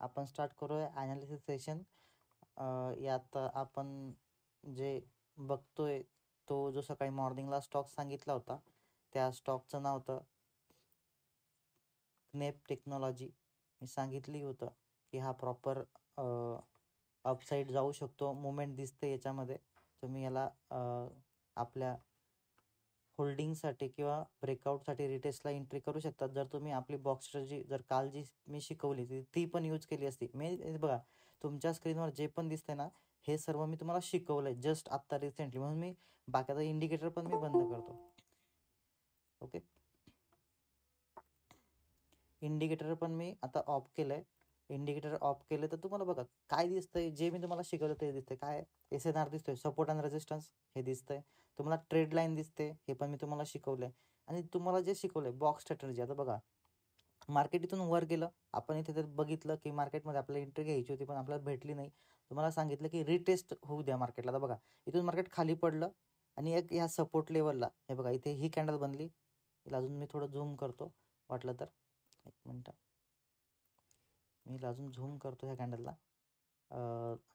आपण स्टार्ट करूया analysis session. यात आपण जे बघतोय तो जो सकाळी मॉर्निंगला स्टॉक सांगितला होता त्या स्टॉकचं नाव होतं क्नेप टेक्नॉलॉजी. मी सांगितली होतं की हा प्रॉपर अपसाईड जाऊ शकतो, मुवमेंट दिसते याच्यामध्ये. तुम्ही याला आपल्या होल्डिंगसाठी किंवा ब्रेकआउटसाठी रिटेस्टला एंट्री करू शकता. जर तुम्ही आपली बॉक्स स्ट्रॅटेजी जर काल जी मी शिकवली ती पण यूज केली असती. मी बघा तुमच्या स्क्रीनवर जे पण दिसतंय ना हे सर्व मी तुम्हाला शिकवलंय जस्ट आत्ता रिसेंटली, म्हणून मी बाकीचा इंडिकेटर पण मी बंद करतो. ओके, इंडिकेटर पण मी आता ऑफ केलंय. इंडिकेटर ऑफ केलं तर तुम्हाला बघा काय दिसतंय, जे मी तुम्हाला शिकवलं ते दिसतंय. काय SNR दिसतोय, सपोर्ट अँड रेजिस्टन्स हे दिसतंय. तुम्हाला ट्रेड लाईन दिसते, हे पण मी तुम्हाला शिकवलंय. आणि तुम्हाला जे शिकवलंय बॉक्स स्ट्रॅटेजी, आता बघा मार्केट इथून वर गेलं, आपण इथे तर बघितलं की मार्केटमध्ये आपल्याला एंट्री घ्यायची होती पण आपल्याला भेटली नाही. तुम्हाला सांगितलं की रिटेस्ट होऊ द्या मार्केटला. आता बघा इथून मार्केट खाली पडलं आणि एक ह्या सपोर्ट लेवलला हे बघा इथे ही कॅन्डल बनली. हिला अजून मी थोडं झूम करतो वाटलं तर, एक मिनटं मी अजून झूम करतो ह्या कॅन्डलला.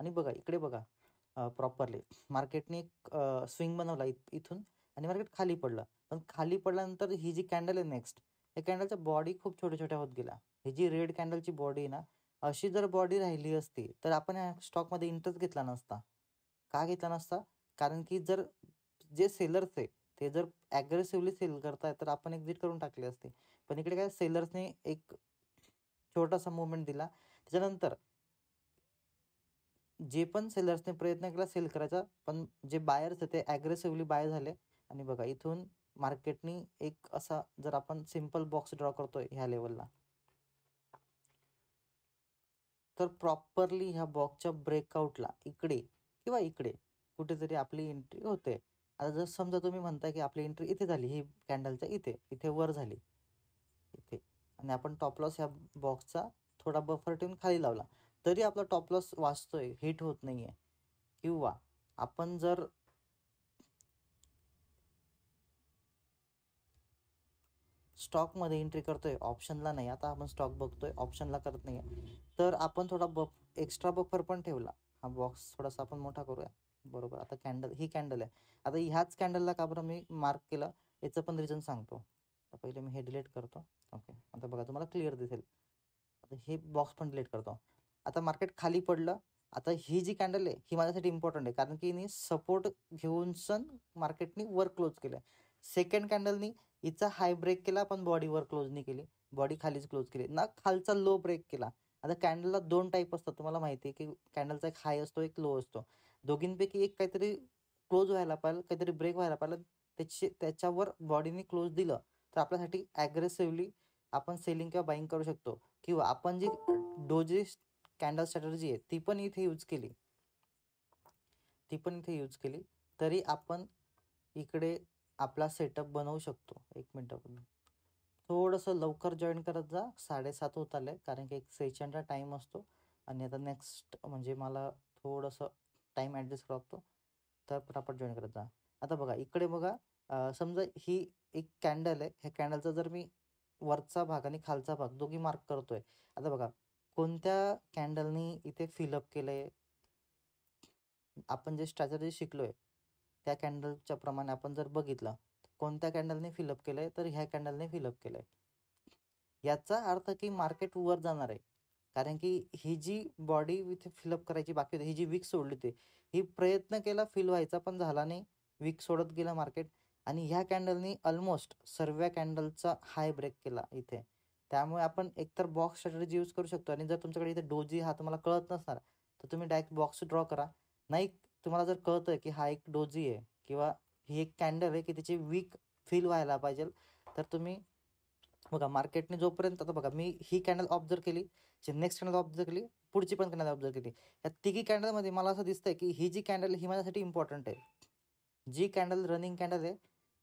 आणि बघा इकडे बघा प्रॉपरली मार्केटने एक स्विंग बनवला इथून आणि मार्केट खाली पडलं. पण खाली पडल्यानंतर ही जी कॅन्डल आहे नेक्स्ट, या कॅन्डलच्या बॉडी खूप छोट्या छोट्या होत गेल्या. ही जी रेड कॅन्डलची बॉडी आहे ना, अशी जर बॉडी राहिली असती तर आपण या स्टॉकमध्ये इंटरेस्ट घेतला नसता. का घेतला नसता? कारण की जर जे सेलर्स आहे ते जर ॲग्रेसिव्हली सेल करताय तर आपण एक्झिट करून टाकली असते. पण इकडे काय सेलर्सने एक छोटासा मुवमेंट दिला, त्याच्यानंतर जे पण सेलर्सने प्रयत्न केला सेल करायचा, पण जे बायर्स आहे ते ॲग्रेसिव्हली बाय झाले. आणि बघा इथून मार्केटनी एक असा जर आपण सिम्पल बॉक्स ड्रॉ करतोय ह्या लेवलला, तर प्रॉपरली ह्या बॉक्सच्या ब्रेकआउटला इकडे किंवा इकडे कुठेतरी आपली एंट्री होते. आता जर समजा तुम्ही म्हणताय की आपली एंट्री इथे झाली, ही कॅन्डलच्या इथे इथे वर झाली इथे, आणि आपण टॉप लॉस ह्या बॉक्सचा थोडा बफर ठेवून खाली लावला तरी आपला टॉप लॉस वाचतोय, हिट होत नाहीये. किंवा आपण जर स्टॉकमध्ये एंट्री करतोय, ऑप्शनला नाही, आता आपण स्टॉक बघतोय ऑप्शनला करत नाहीये, तर आपण थोडा एक्स्ट्रा बफर पण ठेवला. हा बॉक्स थोडासा आपण मोठा करूया. बरोबर, आता कॅन्डल ही कॅन्डल आहे. आता ह्याच कॅन्डलला का बरं मी मार्क केलं याचं पण रिझन सांगतो. तर पहिले मी हे डिलीट करतो. ओके, आता बघा तुम्हाला क्लिअर दिसेल. आता हे बॉक्स पण डिलीट करतो. आता मार्केट खाली पडलं. आता ही जी कॅन्डल आहे ही माझ्यासाठी इम्पॉर्टंट आहे कारण की हिने सपोर्ट घेऊन सण मार्केटनी वर क्लोज केलं. सेकंड कॅन्डलनी हिचा हाय ब्रेक केला पण बॉडी वर क्लोज नाही केली, बॉडी खालीच क्लोज केली ना, खालचा लो ब्रेक केला. आता कॅन्डलला दोन टाईप असतात, तुम्हाला माहिती आहे की कॅन्डलचा एक हाय असतो एक लो असतो. दोघींपैकी एक काहीतरी क्लोज व्हायला पाहिजे, काहीतरी ब्रेक व्हायला पाहिजे. त्याच्यावर बॉडीने क्लोज दिलं तर आपल्यासाठी ॲग्रेसिव्हली आपण सेलिंग किंवा बाईंग करू शकतो. किंवा आपण जी डोजी कॅन्डल स्ट्रॅटर्जी आहे ती पण इथे यूज केली तरी आपण इकडे आपला सेटअप बनवू शकतो. एक मिनटं थोडंसं लवकर जॉईन करत जा, 7:30 होत आले कारण की एक सेशनचा टाईम असतो आणि आता नेक्स्ट म्हणजे मला थोडंसं टाईम ॲडजस्ट करतो, तर पटापट जॉईन करत जा. आता बघा इकडे बघा, समजा ही एक कॅन्डल आहे, ह्या कॅन्डलचा जर मी वरचा भाग आणि खालचा भाग दोघी मार्क करतोय. आता बघा कोणत्या कॅन्डलनी इथे फिलअप केलंय, आपण जे स्ट्रॅटेजी शिकलोय त्या कॅन्डलच्या प्रमाणे आपण जर बघितलं कोणत्या कॅन्डलने फिलअप केलंय, तर ह्या कॅन्डलने फिलअप केलंय. याचा अर्थ की मार्केट वर जाणार आहे. कारण की ही जी बॉडी इथे फिलअप करायची बाकी होती, ही जी वीक सोडली होती, ही प्रयत्न केला फिल व्हायचा पण झाला नाही, वीक सोडत गेला मार्केट. आणि ह्या कॅन्डलनी ऑलमोस्ट सर्व कॅन्डलचा हाय ब्रेक केला इथे. त्यामुळे आपण एकतर बॉक्स स्ट्रॅटेजी यूज करू शकतो. आणि जर तुमच्याकडे इथे डोजी हा तुम्हाला कळत नसणार तर तुम्ही डायरेक्ट बॉक्स ड्रॉ करा. नाही तुम्हाला जर कळतंय की हा एक डोजी आहे किंवा ही एक कॅन्डल आहे की त्याची वीक फील व्हायला पाहिजे, तर तुम्ही बघा मार्केटने जोपर्यंत, आता बघा मी ही कॅन्डल ऑब्झर्व केली, नेक्स्ट कॅन्डल ऑब्झर्व केली, पुढची पण कॅन्डल ऑब्झर्व केली. या तिघी कॅन्डलमध्ये मला असं दिसतंय की ही जी कॅन्डल ही माझ्यासाठी इम्पॉर्टंट आहे. जी कॅन्डल रनिंग कॅन्डल आहे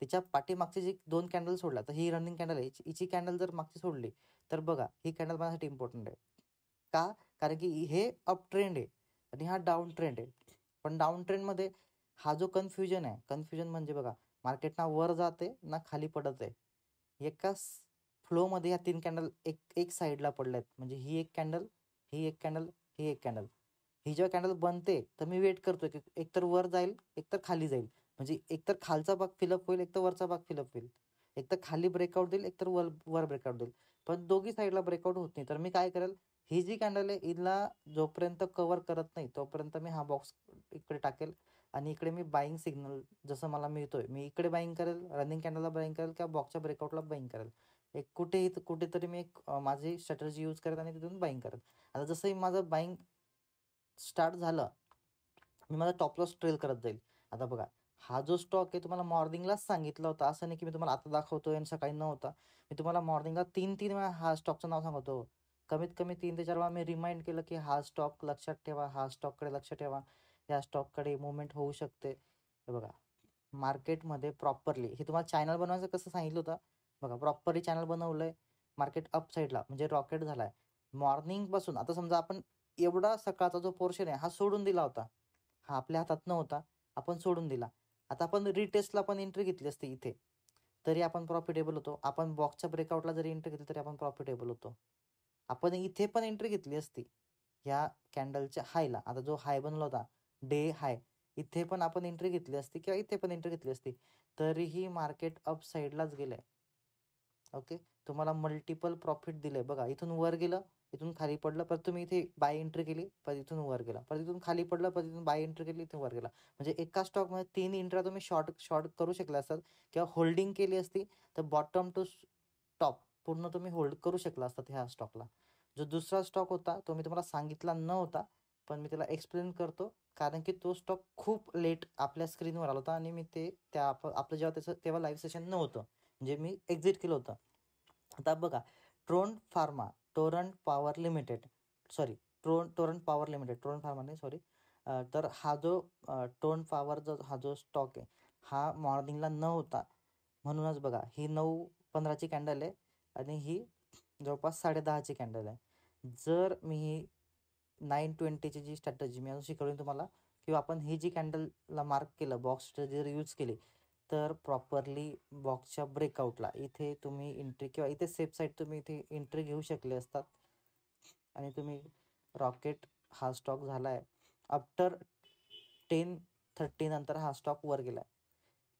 तिच्या पाठीमागची जी दोन कॅन्डल सोडल्या, तर ही रनिंग कॅन्डल आहे, हिची कॅन्डल जर मागची सोडली तर बघा ही कॅन्डल माझ्यासाठी इम्पॉर्टंट आहे. का? कारण की हे अप ट्रेंड आहे आणि हा डाऊन ट्रेंड आहे. पण डाऊन ट्रेंडमध्ये हा जो कन्फ्युजन म्हणजे बघा मार्केट ना वर जाते ना खाली पडत आहे. एका फ्लोमध्ये ह्या तीन कॅन्डल एक एक साईडला पडल्यात, म्हणजे ही एक कॅन्डल, ही एक कॅन्डल, ही एक कॅन्डल. ही जेव्हा कॅन्डल बनते तर मी वेट करतोय की एकतर वर जाईल, एकतर खाली जाईल. म्हणजे एकतर खालचा भाग फिलअप होईल, एकतर वरचा भाग फिलअप होईल. एकतर खाली ब्रेकआउट देईल, एकतर वर ब्रेकआउट देईल. पण दोघी साईडला ब्रेकआउट होत नाही. तर मी काय करेल, ही जी कॅन्डल आहे हिला जोपर्यंत कव्हर करत नाही तोपर्यंत मी हा बॉक्स इकडे टाकेल आणि इकडे मी बाईंग सिग्नल जसं मला मिळतोय मी इकडे बाईंग करेल, रनिंग कॅन्डलला बाईंग करेल किंवा बॉक्सच्या ब्रेकआउटला बाईंग करेल. एक कुठेतरी मी एक माझी स्ट्रॅटर्जी यूज करेल आणि तिथून बाईंग करेल. आता जसंही माझं बाईंग स्टार्ट झालं, मी माझा टॉप लॉस ट्रेल करत जाईल. आता बघा, हा जो स्टॉक आहे तुम्हाला मॉर्निंगलाच सांगितला होता. असं नाही की मी तुम्हाला आता दाखवतोय आणि सकाळी नव्हता. मी तुम्हाला मॉर्निंगला 3-3 वेळा हा स्टॉकचं नाव सांगतो. कमीत कमी 3 ते 4 वेळा मी रिमाइंड केलं की हा स्टॉक लक्षात ठेवा, हा स्टॉककडे लक्ष ठेवा, या स्टॉककडे मुवमेंट होऊ शकते. हे बघा, मार्केटमध्ये प्रॉपरली हे तुम्हाला चॅनल बनवायचं कसं सांगितलं होतं. बघा, प्रॉपरली चॅनल बनवलंय. मार्केट अप साईडला म्हणजे रॉकेट झालाय मॉर्निंगपासून. आता समजा आपण एवढा सकाळचा जो पोर्शन आहे हा सोडून दिला होता, हा आपल्या हातात नव्हता, आपण सोडून दिला. आता आपण रिटेस्टला पण एंट्री घेतली असते इथे तरी आपण प्रॉफिटेबल होतो. आपण बॉक्सच्या ब्रेकआउटला जरी एंट्री घेतली तरी आपण प्रॉफिटेबल होतो. आपण इथे पण एंट्री घेतली असती ह्या कॅन्डलच्या हायला. आता जो हाय बनला होता डे हाय, इथे पण आपण एंट्री घेतली असती किंवा इथे पण एंट्री घेतली असती तरीही मार्केट अप साईडलाच गेलंय. ओके, तुम्हाला मल्टिपल प्रॉफिट दिले. बघा, इथून वर गेलं, इथून खाली पडलं, परत तुम्ही इथे बाय एंट्री केली, परत इथून वर गेला, परत इथून खाली पडलं, परत इथून बाय एंट्री केली, इथून वर गेला. म्हणजे एका स्टॉकमध्ये 3 एंट्र्या तुम्ही शॉर्ट शॉर्ट करू शकला असतात किंवा होल्डिंग केली असती तर बॉटम टू टॉप पूर्ण तुम्ही होल्ड करू शकला असतात ह्या स्टॉकला. जो दुसरा स्टॉक होता तो मी तुम्हाला सांगितला नव्हता, पण मी त्याला एक्सप्लेन करतो कारण की तो स्टॉक खूप लेट आपल्या स्क्रीनवर आला होता आणि मी ते आपलं जेव्हा त्याचं तेव्हा लाईव्ह सेशन नव्हतं, म्हणजे मी एक्झिट केलं होतं. आता बघा, Torrent pharma Torrent power limited sorry Torrent power limited, Torrent pharma नाही सॉरी. तर हा जो टोरंट पॉवरचा हा जो स्टॉक आहे हा मॉर्निंगला नव्हता. म्हणूनच बघा, ही 9:15ची कॅन्डल आहे आणि ही जवळपास 10:30ची कॅन्डल आहे. जर मी ही 9:20ची जी स्ट्रॅटर्जी मी अजून शिकवली तुम्हाला किंवा आपण ही जी कॅन्डलला मार्क केलं, बॉक्स जर यूज केली तर प्रॉपरली बॉक्सच्या ब्रेकआउटला इथे तुम्ही एंट्री किंवा इथे सेफ साईड तुम्ही इथे एंट्री घेऊ शकले असतात आणि तुम्ही रॉकेट हा स्टॉक झाला आहे. आफ्टर 10:30 नंतर हा स्टॉक वर गेला आहे.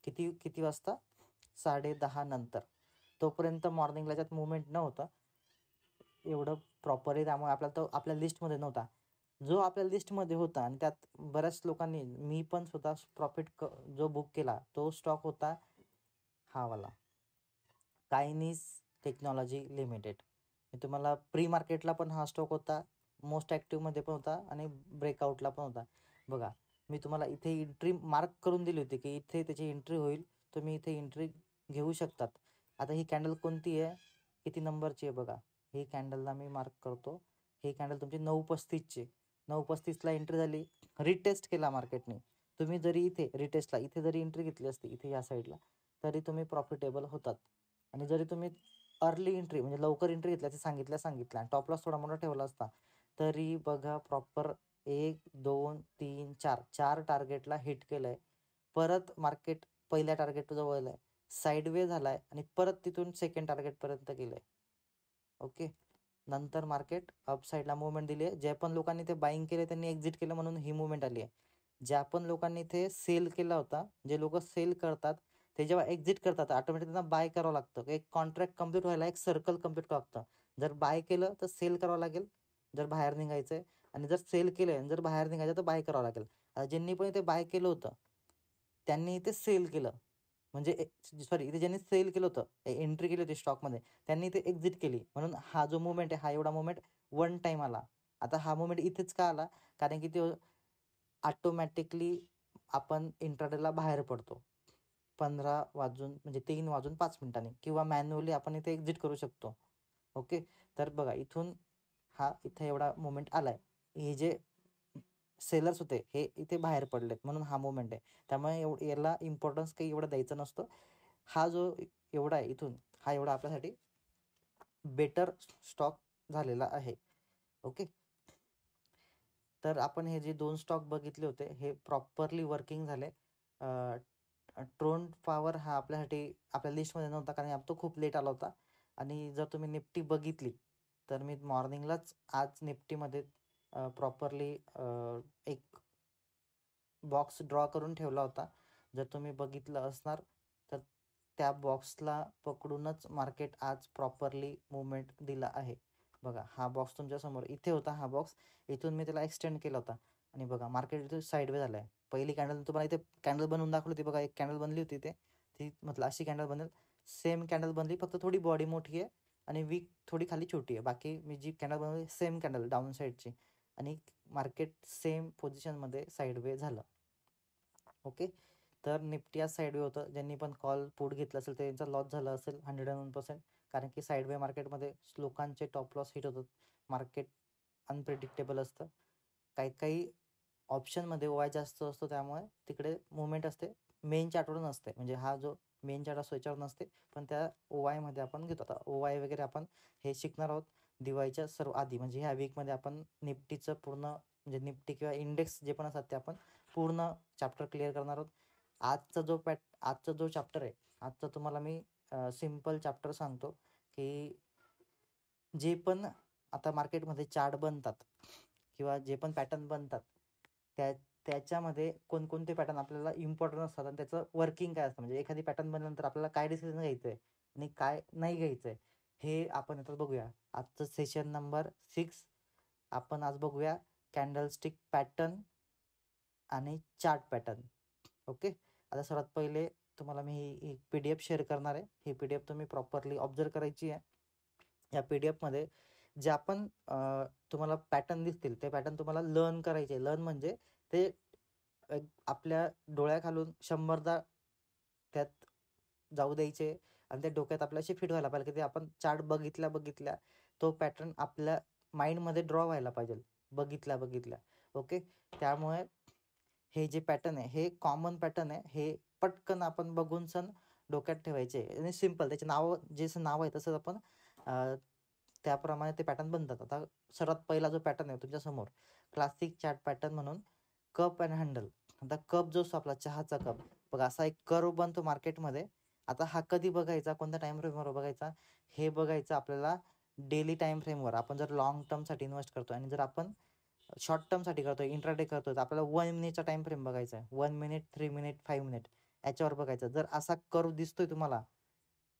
किती किती वाजता? 10:30 नंतर. तोपर्यंत मॉर्निंगला त्यात मुवमेंट नव्हतं एवढं प्रॉपरली, त्यामुळे आपल्याला तो आपल्या लिस्टमध्ये नव्हता. जो आपल्या लिस्टमध्ये होता आणि त्यात बऱ्याच लोकांनी, मी पण स्वतः प्रॉफिट जो बुक केला तो स्टॉक होता हा वाला कायनीस टेक्नॉलॉजी लिमिटेड. मी तुम्हाला प्री मार्केटला पण हा स्टॉक होता, मोस्ट ॲक्टिव्हमध्ये पण होता आणि ब्रेकआउटला पण होता. बघा, मी तुम्हाला इथे एंट्री मार्क करून दिली होती की इथे त्याची एंट्री होईल, तुम्ही इथे एंट्री घेऊ शकतात. आता ही कॅन्डल कोणती आहे, किती नंबरची आहे बघा, ही कॅन्डलला मी मार्क करतो. ही कॅन्डल तुमची 9:35ची, 9:35ला एंट्री झाली, रिटेस्ट केला मार्केटने. तुम्ही जरी इथे रिटेस्टला इथे जरी एंट्री घेतली असती इथे या साईडला तरी तुम्ही प्रॉफिटेबल होतात. आणि जरी तुम्ही अर्ली एंट्री म्हणजे लवकर एंट्री घेतल्याचे सांगितलं आणि टॉप लॉस थोडा मोठा ठेवला असता तरी बघा प्रॉपर 1 2 3 4 टार्गेटला हिट केलंय. परत मार्केट पहिल्या टार्गेट जवळ आलंय, साईडवे झालाय आणि परत तिथून सेकंड टार्गेटपर्यंत गेलंय. ओके, नंतर मार्केट अप साईडला मुवमेंट दिली आहे. ज्या पण लोकांनी ते बाईंग केले त्यांनी एक्झिट केलं म्हणून ही मुवमेंट आली आहे. ज्या पण लोकांनी ते सेल केला होता, जे लोक सेल करतात ते जेव्हा एक्झिट करतात ऑटोमॅटिक त्यांना बाय करावं लागतं. एक कॉन्ट्रॅक्ट कंप्लीट व्हायला एक सर्कल कंप्लीट करावं लागतं. जर बाय केलं तर सेल करावं लागेल जर बाहेर निघायचं आहे, आणि जर सेल केलं आणि जर बाहेर निघायचं तर बाय करावं लागेल. ज्यांनी पण इथे बाय केलं होतं त्यांनी इथे सेल केलं, म्हणजे सॉरी इथे ज्यांनी सेल केलं होतं, एंट्री केली होती स्टॉकमध्ये, त्यांनी इथे एक्झिट केली. म्हणून हा जो मुवमेंट आहे हा एवढा मुवमेंट वन टाईम आला. आता हा मुवमेंट इथेच का आला, कारण की ते ऑटोमॅटिकली आपण इंट्राडेला बाहेर पडतो 15 वाजून म्हणजे 3 वाजून 5 मिनिटांनी किंवा मॅन्युअली आपण इथे एक्झिट करू शकतो. ओके, तर बघा इथून हा इथे एवढा मुवमेंट आलाय. हे जे सेलर्स होते हे इथे बाहेर पडलेत म्हणून हा मुवमेंट आहे. त्यामुळे याला इम्पॉर्टन्स काही एवढा द्यायचा नसतो. हा जो एवढा आहे इथून हा एवढा आपल्यासाठी बेटर स्टॉक झालेला आहे. ओके, तर आपण हे जे 2 स्टॉक बघितले होते हे प्रॉपरली वर्किंग झाले. टोरंट पॉवर हा आपल्यासाठी आपल्या लिस्टमध्ये नव्हता कारण तो खूप लेट आला होता. आणि जर तुम्ही निफ्टी बघितली तर मी मॉर्निंगलाच आज निफ्टीमध्ये प्रॉपरली एक बॉक्स ड्रॉ करून ठेवला होता. जर तुम्ही बघितलं असणार तर त्या बॉक्सला पकडूनच मार्केट आज प्रॉपरली मुवमेंट दिला आहे. बघा हा बॉक्स तुमच्यासमोर इथे होता. हा बॉक्स इथून मी त्याला एक्सटेंड केला होता आणि बघा मार्केट इथे साईडवे झालं आहे. पहिली कॅन्डल तुम्हाला इथे कॅन्डल बनवून दाखवली होती बघा. एक कॅन्डल बनली होती इथे, ती म्हटलं अशी कॅन्डल बनेल. सेम कॅन्डल बनली, फक्त थोडी बॉडी मोठी आहे आणि विक थोडी खाली छोटी आहे. बाकी मी जी कॅन्डल बनवली सेम कॅन्डल डाऊन साईडची आणि मार्केट सेम पोझिशनमध्ये साईडवे झालं. ओके, तर निफ्टी आज साईडवे होतं. ज्यांनी पण कॉल पुट घेतलं असेल त्यांचा लॉस झाला असेल 101%. कारण की साईडवे मार्केटमध्ये लोकांचे टॉप लॉस हिट होतात. मार्केट अनप्रिडिक्टेबल असतं. काही काही ऑप्शनमध्ये ओआय जास्त असतो, त्यामुळे तिकडे मुवमेंट असते. मेन चार्टवर नसते, म्हणजे हा जो मेन चार्ट असतो याच्यावर नसते, पण त्या ओआयमध्ये आपण घेतो. आता ओआय वगैरे आपण हे शिकणार आहोत दिवाळीच्या सर्व आधी, म्हणजे ह्या वीकमध्ये आपण निफ्टीचं पूर्ण म्हणजे निफ्टी किंवा इंडेक्स जे पण असतात ते आपण पूर्ण चॅप्टर क्लिअर करणार आहोत. आजचा जो चॅप्टर आहे, आजचा तुम्हाला मी सिम्पल चॅप्टर सांगतो की जे पण आता मार्केटमध्ये चार्ट बनतात किंवा जे पण पॅटर्न बनतात त्याच्यामध्ये कोणकोणते पॅटर्न आपल्याला इम्पॉर्टंट असतात आणि त्याचं वर्किंग काय असतं. म्हणजे एखादी पॅटर्न बनल्यानंतर आपल्याला काय डिसिजन घ्यायचं आहे आणि काय नाही घ्यायचं आहे हे आपण आता बघूया. आजचं सेशन नंबर 6 आपण आज बघूया कॅन्डलस्टिक पॅटर्न आणि चार्ट पॅटर्न. ओके, आता सर्वात पहिले तुम्हाला मी ही PDF शेअर करणार आहे. ही PDF तुम्ही प्रॉपरली ऑब्झर्व करायची आहे. या PDF मध्ये जे आपण तुम्हाला पॅटर्न दिसतील ते पॅटर्न तुम्हाला लर्न करायचे. लर्न म्हणजे ते आपल्या डोळ्याखालून 100दा त्यात जाऊ द्यायचे आणि ते डोक्यात आपल्याशी फिट व्हायला पाहिजे की ते आपण चार्ट बघितल्या तो पॅटर्न आपल्या माइंडमध्ये ड्रॉ व्हायला पाहिजे बघितल्या. ओके, त्यामुळे हे जे पॅटर्न आहे हे कॉमन पॅटर्न आहे. हे पटकन आपण बघून सण डोक्यात ठेवायचे आणि सिम्पल त्याचे नाव जसं नाव आहे तसंच आपण त्याप्रमाणे ते पॅटर्न बनतात. आता सर्वात पहिला जो पॅटर्न आहे तुमच्यासमोर क्लासिक चार्ट पॅटर्न म्हणून कप अँड हँडल. आता कप जो असतो आपला चहाचा कप, बघा असा एक कर्व बनतो मार्केटमध्ये. आता हा कधी बघायचा, कोणत्या टाइम फ्रेमवर बघायचा, हे बघायचं आपल्याला डेली टाइम फ्रेमवर. आपण जर लॉंग टर्मसाठी इन्व्हेस्ट करतो आणि जर आपण शॉर्ट टर्मसाठी करतोय, इंट्राडे करतोय, तर आपल्याला 1 मिनिटचा टाइम फ्रेम बघायचा आहे. 1 मिनिट, 3 मिनिट, 5 मिनिट याच्यावर बघायचं. जर असा कर्व दिसतोय तुम्हाला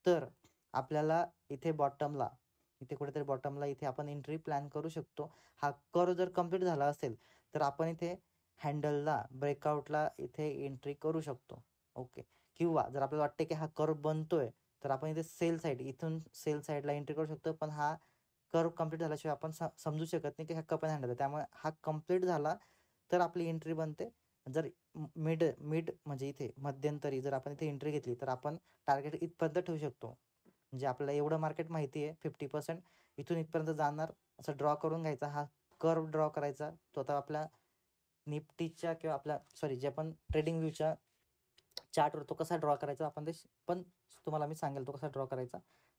तर आपल्याला इथे कुठेतरी बॉटमला इथे आपण एंट्री प्लॅन करू शकतो. हा कर्व जर कम्प्लीट झाला असेल तर आपण इथे हँडलला ब्रेकआउटला इथे एंट्री करू शकतो. ओके, किंवा जर आपल्याला वाटते की हा कर्व बनतोय तर आपण इथे इथून सेल साईडला एंट्री करू शकतो. पण हा कर्व कम्प्लीट झाल्याशिवाय आपण समजू शकत नाही की हा कप अँड हँडल आहे. त्यामुळे हा कम्प्लीट झाला तर आपली एंट्री बनते. जर मिड म्हणजे इथे मध्यंतरी जर आपण इथे एंट्री घेतली तर आपण टार्गेट इथपर्यंत ठेवू शकतो. म्हणजे आपल्याला एवढं मार्केट माहिती आहे 50% इथून इथपर्यंत जाणार असं ड्रॉ करून घ्यायचा. हा कर्व ड्रॉ करायचा. तो आता आपल्या निफ्टीच्या किंवा आपल्या जे आपण ट्रेडिंग व्ह्यूच्या चार्टवर तो कसा ड्रॉ करायचा आपण ते पण तुम्हाला मी सांगेल तो कसा ड्रॉ करायचा.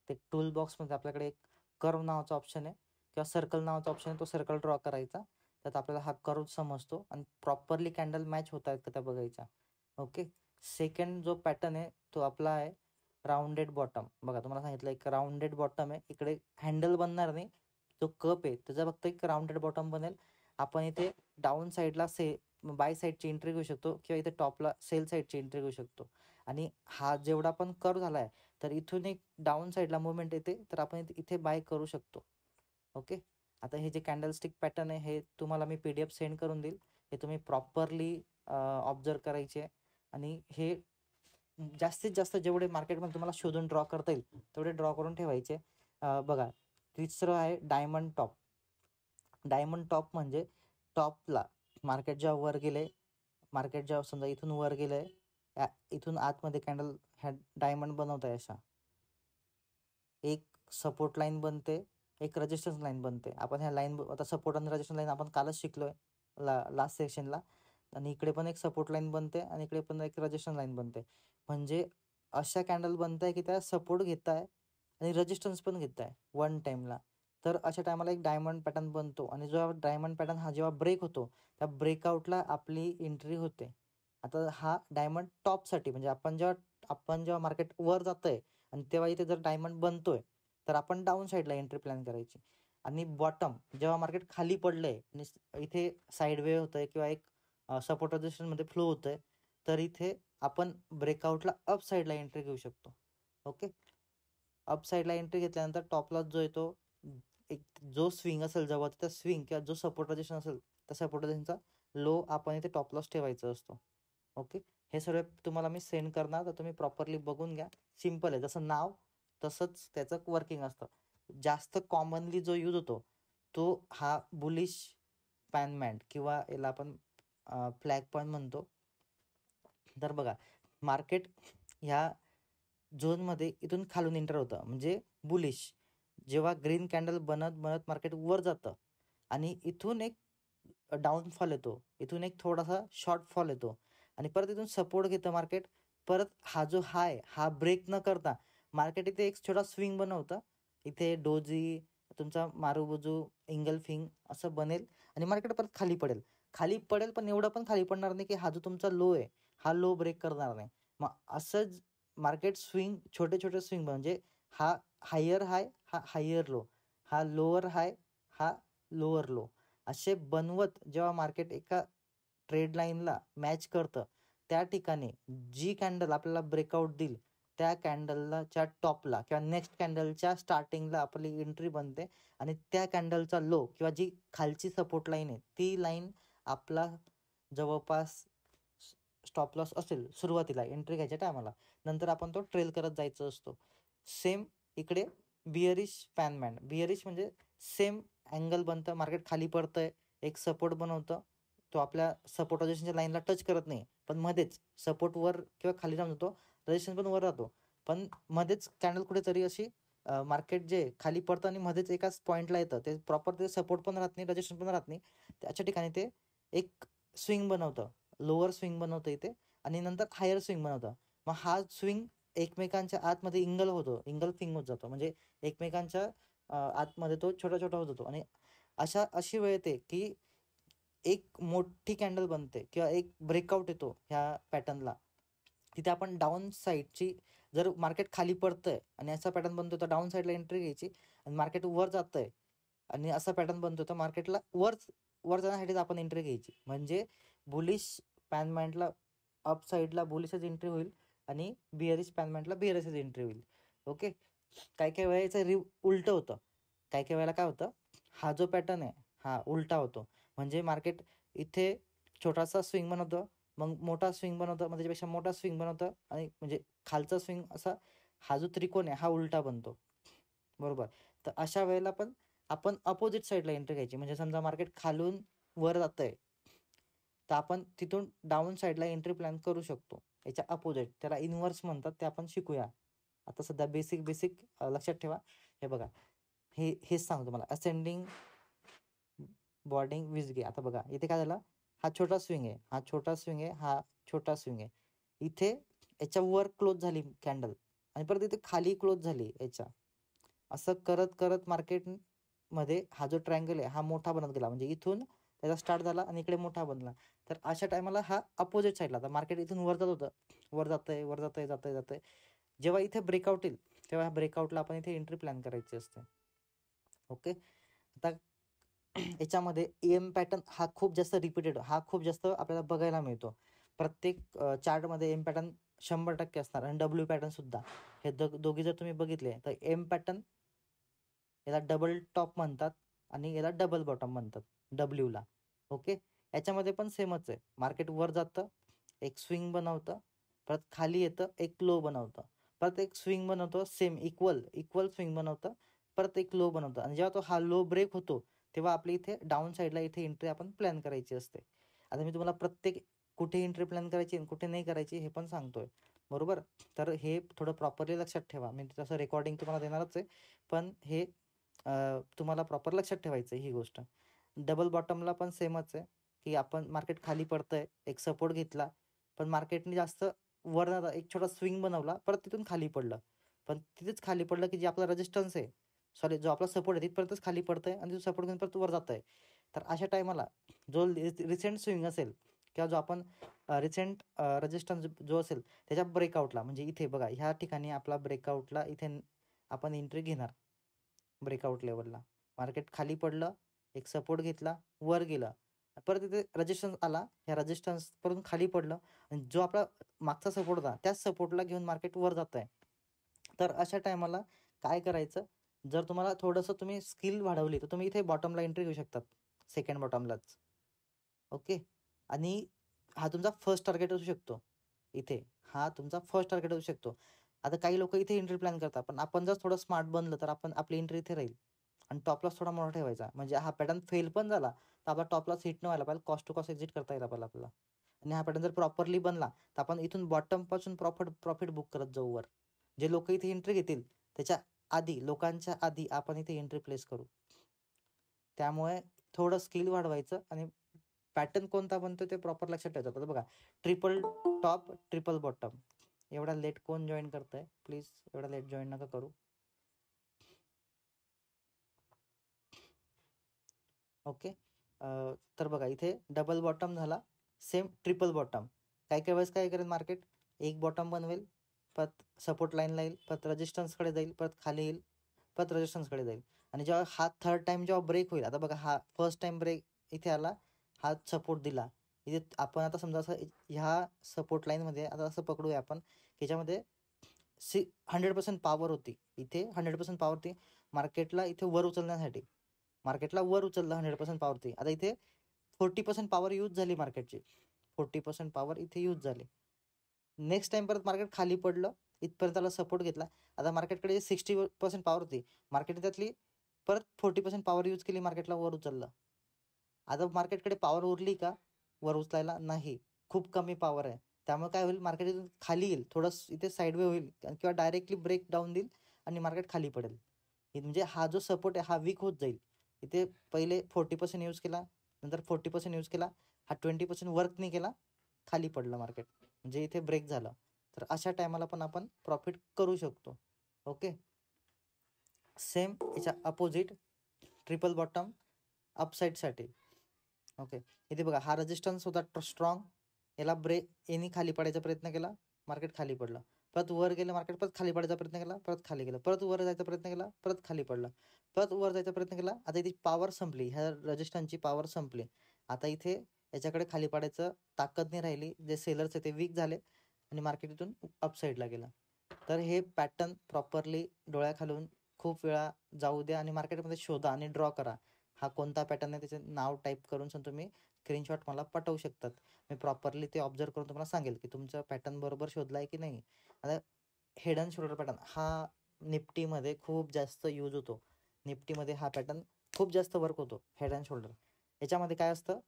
ते टूल बॉक्समध्ये आपल्याकडे एक कर्व नावाचा ऑप्शन आहे किंवा सर्कल नावाचा ऑप्शन आहे. तो सर्कल ड्रॉ करायचा. त्यात आपल्याला हा कर्व समजतो आणि प्रॉपरली कॅन्डल मॅच होत आहेत का त्या बघायचा. ओके, सेकंड जो पॅटर्न आहे तो आपला आहे राऊंडेड बॉटम. बघा तुम्हाला सांगितलं एक राऊंडेड बॉटम आहे. इकडे हँडल बनणार नाही, जो कप आहे त्याचा फक्त एक राऊंडेड बॉटम बनेल. आपण इथे डाऊन साईडला बाय साईडची एंट्री घेऊ शकतो किंवा इथे टॉपला सेल साईडची एंट्री घेऊ शकतो. आणि हा जेवढा पण कर्व झाला आहे तर इथून एक डाऊन साईडला मुवमेंट येते तर आपण इथे बाय करू शकतो. ओके, आता हे जे कॅन्डलस्टिक पॅटर्न आहे हे तुम्हाला मी PDF सेंड करून देईल. हे तुम्ही प्रॉपरली ऑब्झर्व करायचे आणि हे जास्तीत जास्त जेवढे मार्केटमध्ये तुम्हाला शोधून ड्रॉ करता येईल तेवढे ड्रॉ करून ठेवायचे. बघा तिसरं आहे डायमंड टॉप. डायमंड टॉप म्हणजे टॉपला मार्केट जेव्हा वर गेले, मार्केट जेव्हा समजा इथून वर गेलंय, इथून आतमध्ये कॅन्डल ह्या डायमंड बनवत आहे. अशा एक सपोर्ट लाईन बनते, एक रेजिस्टन्स लाईन बनते. आपण ह्या लाईन आता सपोर्ट आणि रेजिस्टन्स लाईन आपण कालच शिकलोय लास्ट सेशनला. आणि इकडे पण एक सपोर्ट लाईन बनते आणि इकडे पण एक रेजिस्टन्स लाईन बनते. म्हणजे अशा कॅन्डल बनत आहे की त्या सपोर्ट घेत आहे आणि रेजिस्टन्स पण घेत आहे वन टाइमला. तर अशा टायमाला एक डायमंड पॅटर्न बनतो आणि जो डायमंड पॅटर्न हा जेव्हा ब्रेक होतो त्या ब्रेकआउटला आपली एंट्री होते. आता हा डायमंड टॉपसाठी म्हणजे आपण जेव्हा मार्केट वर जातंय आणि तेव्हा इथे जर डायमंड बनतोय तर आपण डाऊन साईडला एंट्री प्लॅन करायची. आणि बॉटम जेव्हा मार्केट खाली पडलंय आणि इथे साईडवे होतंय किंवा एक सपोर्ट रेजिस्टन्समध्ये फ्लो होतोय, तर इथे आपण ब्रेकआउटला अप साईडला एंट्री घेऊ शकतो. ओके, अप साईडला एंट्री घेतल्यानंतर टॉप लॉस जो येतो, एक जो स्विंग असेल जेव्हा त्या स्विंग किंवा जो सपोर्ट रेजिस्टन्स असेल त्या सपोर्ट रेजिस्टन्सचा लो आपण इथे टॉप लॉस ठेवायचा असतो. ओके, हे सर्व तुम्हाला मी सेंड करणार, तर तुम्ही प्रॉपरली बघून घ्या. सिम्पल आहे, जसं नाव तसंच त्याचं वर्किंग असतं. जास्त कॉमनली जो यूज होतो तो हा बुलिश पॅनमँड किंवा याला आपण फ्लॅग पॉईंट म्हणतो. तर बघा, मार्केट ह्या झोनमध्ये इथून खालून एंटर होतं म्हणजे बुलिश. जेव्हा ग्रीन कॅन्डल बनत बनत मार्केट वर जातं आणि इथून एक डाऊनफॉल येतो, इथून एक थोडासा शॉर्टफॉल येतो आणि परत इथून सपोर्ट घेतं मार्केट. परत हा जो हाय हा ब्रेक न करता मार्केट इथे एक छोटा स्विंग बनवतं. इथे डोजी, तुमचा मारुबुजू, इंगलफिंग असं बनेल आणि मार्केट परत खाली पडेल. खाली पडेल पण एवढं पण खाली पडणार नाही की हा जो तुमचा लो आहे हा लो ब्रेक करणार नाही. मग असंच मार्केट स्विंग, छोटे छोटे स्विंग म्हणजे हा हायर हाय, हा हायर लो, हा लोअर हाय, हा लोअर लो, असे बनवत जेव्हा मार्केट एका ट्रेड लाईनला मॅच करतं, त्या ठिकाणी जी कॅन्डल आपल्याला ब्रेकआउट देईल त्या कॅन्डलच्या टॉपला किंवा नेक्स्ट कॅन्डलच्या स्टार्टिंगला आपली एंट्री बनते आणि त्या कॅन्डलचा लो किंवा जी खालची सपोर्ट लाईन आहे ती लाईन आपला जवळपास स्टॉप लॉस असेल सुरुवातीला एंट्री घ्यायच्या टायमाला. नंतर आपण तो ट्रेल करत जायचं असतो. सेम इकडे बिअरिश पॅनमँड, बिअरिश म्हणजे सेम अँगल बनतं, मार्केट खाली पडतंय, एक सपोर्ट बनवतं, तो आपल्या सपोर्ट रेजिस्टन्सच्या लाईनला टच करत नाही पण मध्येच सपोर्ट वर किंवा खाली जाऊन जातो, रेजिस्टन्स पण वर राहतो पण मध्येच कॅन्डल कुठेतरी अशी मार्केट जे खाली पडतं आणि मध्येच एकाच पॉईंटला येतं, ते प्रॉपर ते सपोर्ट पण राहत नाही, रेजिस्टन्स पण राहत नाही, त्याच्या ठिकाणी ते एक स्विंग बनवतं, लोअर स्विंग बनवतं इथे आणि नंतर हायर स्विंग बनवतं. मग हा स्विंग एकमेकांच्या आतमध्ये इंगल होतो, इंगल्फिंग होत जातो, म्हणजे एकमेकांच्या आतमध्ये तो छोटा छोटा होत जातो आणि अशी वेळ येते की एक मोठी कॅन्डल बनते किंवा एक ब्रेकआउट येतो ह्या पॅटर्नला. तिथे आपण डाऊन साईडची, जर मार्केट खाली पडतंय आणि असा पॅटर्न बनतो तर डाऊन साईडला एंट्री घ्यायची आणि मार्केट वर जातंय आणि असा पॅटर्न बनतो तर मार्केटला वर जाण्यासाठीच आपण एंट्री घ्यायची. म्हणजे बुलिश पॅनमँडला अप साईडला बुलिशच एंट्री होईल आणि बिअरिश पॅनमँडला बिअरिशच एंट्री होईल. ओके, काही काही वेळेचं उलटं होतं, काही काही वेळेला काय होतं, हा जो पॅटर्न आहे हा उलटा होतो, म्हणजे मार्केट इथे छोटासा स्विंग बनवतं, मग मोठा स्विंग बनवतं, मग त्याच्यापेक्षा मोठा स्विंग बनवतं आणि म्हणजे खालचा स्विंग असा, हा जो त्रिकोण आहे हा उलटा बनतो, बरोबर. तर अशा वेळेला पण आपण अपोजिट साईडला एंट्री घ्यायची. म्हणजे समजा मार्केट खालून वर जातंय तर आपण तिथून डाऊन साईडला एंट्री प्लॅन करू शकतो, याच्या अपोजिट, त्याला इन्व्हर्स म्हणतात, ते आपण शिकूया. आता सध्या बेसिक लक्षात ठेवा. हे बघा, हेच सांगतो तुम्हाला, असेंडिंग बॉर्डिंग विजगे. आता बघा इथे काय झालं, हा छोटा स्विंग आहे, हा छोटा स्विंग आहे, हा छोटा स्विंग आहे, इथे याच्या वर क्लोज झाली कॅन्डल आणि परत इथे खाली क्लोज झाली याच्या, असं करत करत मार्केटमध्ये हा जो ट्रायंगल आहे हा मोठा बनत गेला, म्हणजे इथून त्याचा स्टार्ट झाला आणि इकडे मोठा बनला. तर अशा टायमाला हा अपोजिट साईडला, आता मार्केट इथून वर जात होतं, वर जातंय वर जातंय जातंय जातंय, जेव्हा इथे ब्रेकआउट येईल तेव्हा ह्या ब्रेकआउटला आपण इथे एंट्री प्लॅन करायची असते. ओके, आता याच्यामध्ये एम पॅटर्न हा खूप जास्त रिपीटेड, हा खूप जास्त आपल्याला बघायला मिळतो प्रत्येक चार्टमध्ये. एम पॅटर्न 100% असणार आणि डब्ल्यू पॅटर्न सुद्धा. हे दोघी जर तुम्ही बघितले तर एम पॅटर्न याला डबल टॉप म्हणतात आणि याला डबल बॉटम म्हणतात, डब्ल्यूला. ओके, याच्यामध्ये पण सेमच आहे, मार्केट वर जातं, एक स्विंग बनवतं, परत खाली येतं, एक लो बनवतं, परत एक स्विंग बनवतं, सेम इक्वल स्विंग बनवतं, परत एक लो बनवतं आणि जेव्हा तो हा लो ब्रेक होतो तेव्हा आपली इथे डाऊन साईडला इथे एंट्री आपण प्लॅन करायची असते. आता मी तुम्हाला प्रत्येक कुठे एंट्री प्लॅन करायची आणि कुठे नाही करायची हे पण सांगतोय, बरोबर. तर हे थोडं प्रॉपरली लक्षात ठेवा. मी तसं रेकॉर्डिंग तुम्हाला देणारच आहे, पण हे तुम्हाला प्रॉपर लक्षात ठेवायचं ही गोष्ट. डबल बॉटमला पण सेमच आहे की आपण मार्केट खाली पडतंय, एक सपोर्ट घेतला, पण मार्केटने जास्त वर एक छोटा स्विंग बनवला, परत तिथून खाली पडलं, पण तिथेच खाली पडलं की जे आपला रेजिस्टन्स आहे, सॉरी जो आपला सपोर्ट आहे तिथपर्यंतच खाली पडतंय आणि तो सपोर्ट घेऊन परत वर जात आहे. तर अशा टायमाला जो रिसेंट स्विंग असेल किंवा जो आपण रिसेंट रेजिस्टन्स जो असेल त्याच्या ब्रेकआउटला, म्हणजे इथे बघा ह्या ठिकाणी आपला ब्रेकआउटला इथे आपण एंट्री घेणार ब्रेकआउट लेवलला, मार्केट खाली पडलं, एक सपोर्ट घेतला, वर गेलं, परत इथे रेजिस्टन्स आला, ह्या रेजिस्टन्स परत खाली पडलं आणि जो आपला मागचा सपोर्ट होता त्याच सपोर्टला घेऊन मार्केट वर जात आहे. तर अशा टायमाला काय करायचं, जर तुम्हाला थोडंसं तुम्ही स्किल वाढवली तर तुम्ही इथे बॉटमला एंट्री घेऊ शकतात, सेकंड बॉटमलाच. ओके. आणि हा तुमचा फर्स्ट टार्गेट असू शकतो. इथे हा तुमचा फर्स्ट टार्गेट असू शकतो. आता काही लोक इथे एंट्री प्लॅन करतात, पण आपण जर थोडं स्मार्ट बनलं तर आपण आपली एंट्री इथे राहील आणि टॉप लॉस थोडा मोठा ठेवायचा. म्हणजे हा पॅटर्न फेल पण झाला तर आपला टॉप लॉस हिट न व्हायला पाहिजे, कॉस्ट टू कॉस्ट एक्झिट करता येईल आपल्याला. आणि हा पॅटर्न जर प्रॉपरली बनला तर आपण इथून बॉटम पासून प्रॉफिट बुक करत जाऊ वर. जे लोक इथे एंट्री घेतील त्याच्या आधी, लोकांच्या आधी आपण इथे एंट्री प्लेस करू. त्यामुळे थोडं स्किल वाढवायचं आणि पॅटर्न कोणता बनतो ते प्रॉपर लक्षात ठेवायचं. आता बघा, ट्रिपल टॉप ट्रिपल बॉटम. एवढा लेट कोण जॉईन करताय, प्लीज एवढा लेट जॉईन नका करू. ओके. तर बघा इथे डबल बॉटम झाला, सेम ट्रिपल बॉटम. काय काय वेळेस काय करेल मार्केट, एक बॉटम बनवेल, परत सपोर्ट लाईनला येईल, परत रेजिस्टन्सकडे जाईल, परत खाली येईल, परत रेजिस्टन्सकडे जाईल. आणि जेव्हा हा थर्ड टाइम जेव्हा ब्रेक होईल, आता बघा हा फर्स्ट टाइम ब्रेक इथे आला, हा सपोर्ट दिला इथे. आपण आता समजा असं ह्या सपोर्ट लाईनमध्ये आता असं पकडूया आपण, ह्याच्यामध्ये 100% पॉवर होती इथे, 100% पॉवर होती मार्केटला इथे वर उचलण्यासाठी. मार्केटला वर उचललं 100% पॉवरती. आता इथे 40% पॉवर यूज झाली मार्केटची, 40% पॉवर इथे यूज झाली. नेक्स्ट टाइम परत मार्केट खाली पडलं, इथपर्यंत त्याला सपोर्ट घेतला. आता मार्केटकडे 60% पॉवर होती, मार्केट त्यातली परत 40% पॉवर यूज केली, मार्केटला वर उचललं. आता मार्केटकडे पॉवर उरली का वर उचलायला? नाही, खूप कमी पॉवर आहे. त्यामुळे काय होईल, मार्केट इथून खाली येईल, थोडं इथे साईडवे होईल किंवा डायरेक्टली ब्रेक डाऊन देईल आणि मार्केट खाली पडेल. म्हणजे हा जो सपोर्ट आहे हा वीक होत जाईल. इथे पहिले 40% यूज केला, नंतर 40% यूज केला, हा 20% वर्क नाही केला, खाली पडलं मार्केट, म्हणजे इथे ब्रेक झालं. तर अशा टायमाला पण आपण प्रॉफिट करू शकतो. ओके. सेम याच्या अपोजिट ट्रिपल बॉटम अपसाईडसाठी. ओके. इथे बघा हा रेजिस्टन्स होता स्ट्रॉंग, याला ब्रेक यांनी खाली पडायचा प्रयत्न केला, मार्केट खाली पडलं. परत वर गेलं मार्केट, परत खाली पडायचा प्रयत्न केला, परत खाली गेलं, परत वर जायचा प्रयत्न केला, परत खाली पडलं, परत वर जायचा प्रयत्न केला. आता इथे पॉवर संपली, ह्या रेजिस्टन्सची पॉवर संपली. आता इथे याच्याकडे खाली पडायचं ताकद नाही राहिली, जे सेलर्स आहे ते वीक झाले आणि मार्केट इथून अपसाईडला गेलं. तर हे पॅटर्न प्रॉपरली डोळ्याखालून खूप वेळा जाऊ द्या आणि मार्केटमध्ये शोधा आणि ड्रॉ करा. हा कोणता पॅटर्न आहे त्याचे नाव टाईप करून तुम्ही स्क्रीनशॉट मला पाठवू शकतात. मी प्रॉपरली ते ऑब्झर्व करून तुम्हाला सांगेल की तुमचं पॅटर्न बरोबर शोधला आहे की नाही. आता हेड अँड शोल्डर पॅटर्न हा निफ्टीमध्ये खूप जास्त यूज होतो. निफ्टीमध्ये हा पॅटर्न खूप जास्त वर्क होतो, हेड अँड शोल्डर. याच्यामध्ये काय असतं,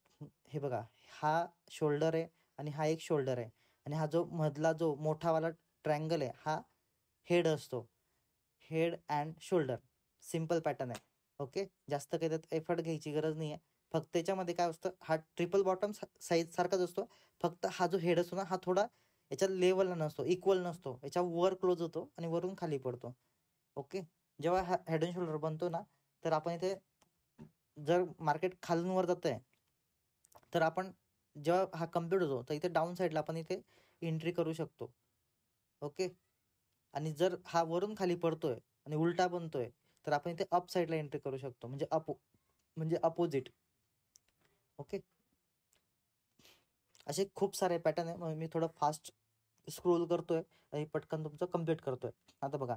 हे बघा, हा शोल्डर आहे आणि हा एक शोल्डर आहे आणि हा जो मधला जो मोठावाला ट्रायंगल आहे हा हेड असतो, head and shoulder. Simple pattern आहे. ओके. जास्त काही त्यात एफर्ट घ्यायची गरज नाही आहे. फक्त त्याच्यामध्ये काय असतं, हा ट्रिपल बॉटम साईज सारखाच असतो, फक्त हा जो हेड असतो ना हा थोडा याच्या लेवलला नसतो, इक्वल नसतो, याच्या वर क्लोज होतो आणि वरून खाली पडतो. ओके. जेव्हा हा हेड अँड शोल्डर बनतो ना, तर आपण इथे जर मार्केट खालून वर जात आहे तर आपण जेव्हा हा कम्प्लीट होतो तर इथे डाऊन साईडला आपण इथे एंट्री करू शकतो. ओके. आणि जर हा वरून खाली पडतोय आणि उलटा बनतोय तर आपण इथे अप साईडला एंट्री करू शकतो, म्हणजे अपोजिट. ओके. असे खूप सारे पॅटर्न आहे, म्हणून मी थोडं फास्ट स्क्रोल करतोय आणि पटकन तुमचं कम्प्लीट करतोय. आता बघा,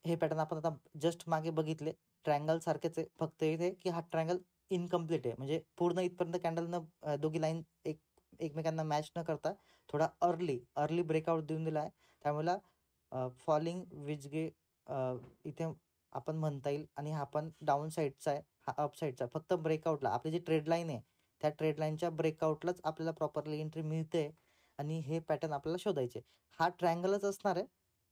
हे पॅटर्न आपण आता जस्ट मागे बघितले, ट्रायंगल सारखेच आहे, फक्त इथे की हा ट्रायंगल इनकम्प्लीट आहे, म्हणजे पूर्ण इथपर्यंत कॅन्डल न दोघी लाईन एकमेकांना मॅच न करता थोडा अर्ली ब्रेकआउट देऊन दिला आहे. त्यामुळे फॉलिंग विजगे इथे आपण म्हणता येईल. आणि हा पण डाऊन साईडचा आहे, हा अप साईडचा. फक्त ब्रेकआउटला आपली जी ट्रेड लाईन आहे त्या ट्रेड लाईनच्या ब्रेकआउटलाच आपल्याला प्रॉपरली एंट्री मिळते आणि हे पॅटर्न आपल्याला शोधायचे. हा ट्रायंगलच असणार आहे,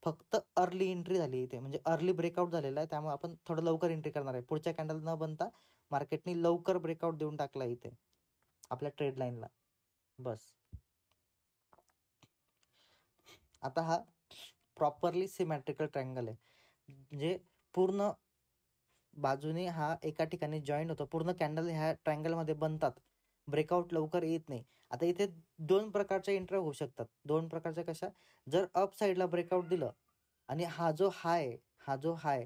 फक्त अर्ली एंट्री झाली इथे, म्हणजे अर्ली ब्रेकआउट झालेला आहे. त्यामुळे आपण थोडं लवकर एंट्री करणार आहे. पुढच्या कॅन्डल न बनता मार्केटने लवकर ब्रेकआउट देऊन टाकला इथे आपल्या ट्रेड लाईनला. बस. आता हा प्रॉपरली सिमेट्रिकल ट्रायंगल आहे, म्हणजे पूर्ण बाजूने हा एका ठिकाणी जॉईंट होतो. पूर्ण कॅन्डल ह्या ट्रायंगलमध्ये बनतात, ब्रेकआउट लवकर येत नाही. आता इथे दोन प्रकारच्या एंट्री होऊ शकतात. दोन प्रकारच्या कशा, जर अप साईडला ब्रेकआउट दिलं आणि हा जो हाय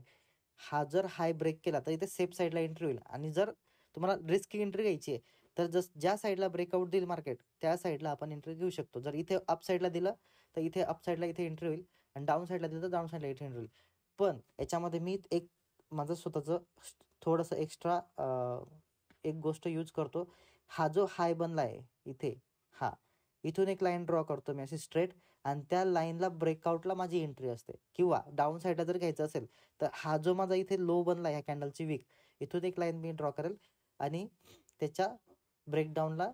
हा जर हाय ब्रेक केला तर इथे सेफ साईडला एंट्री होईल. आणि जर तुम्हाला रिस्क एंट्री घ्यायची आहे तर ज्या साईडला ब्रेकआउट देईल मार्केट त्या साईडला आपण एंट्री घेऊ शकतो. जर इथे अप साईडला दिलं तर इथे अप साईडला इथे एंट्री होईल, आणि डाऊन साईडला दिलं तर डाऊन साईडला इथे एंट्री होईल. पण याच्यामध्ये मी एक माझं स्वतःचं थोडंसं एक्स्ट्रा एक गोष्ट यूज करतो. हा जो हाय बनला आहे इथे, इथून एक लाईन ड्रॉ करतो मी अशी स्ट्रेट, आणि त्या लाईनला ब्रेकआउटला माझी एंट्री असते. किंवा डाऊन साईडला जर घ्यायचं असेल तर हा जो माझा इथे लो बनला ह्या कॅन्डलची वीक, इथून एक लाईन मी ड्रॉ करेल आणि त्याच्या ब्रेकडाऊनला,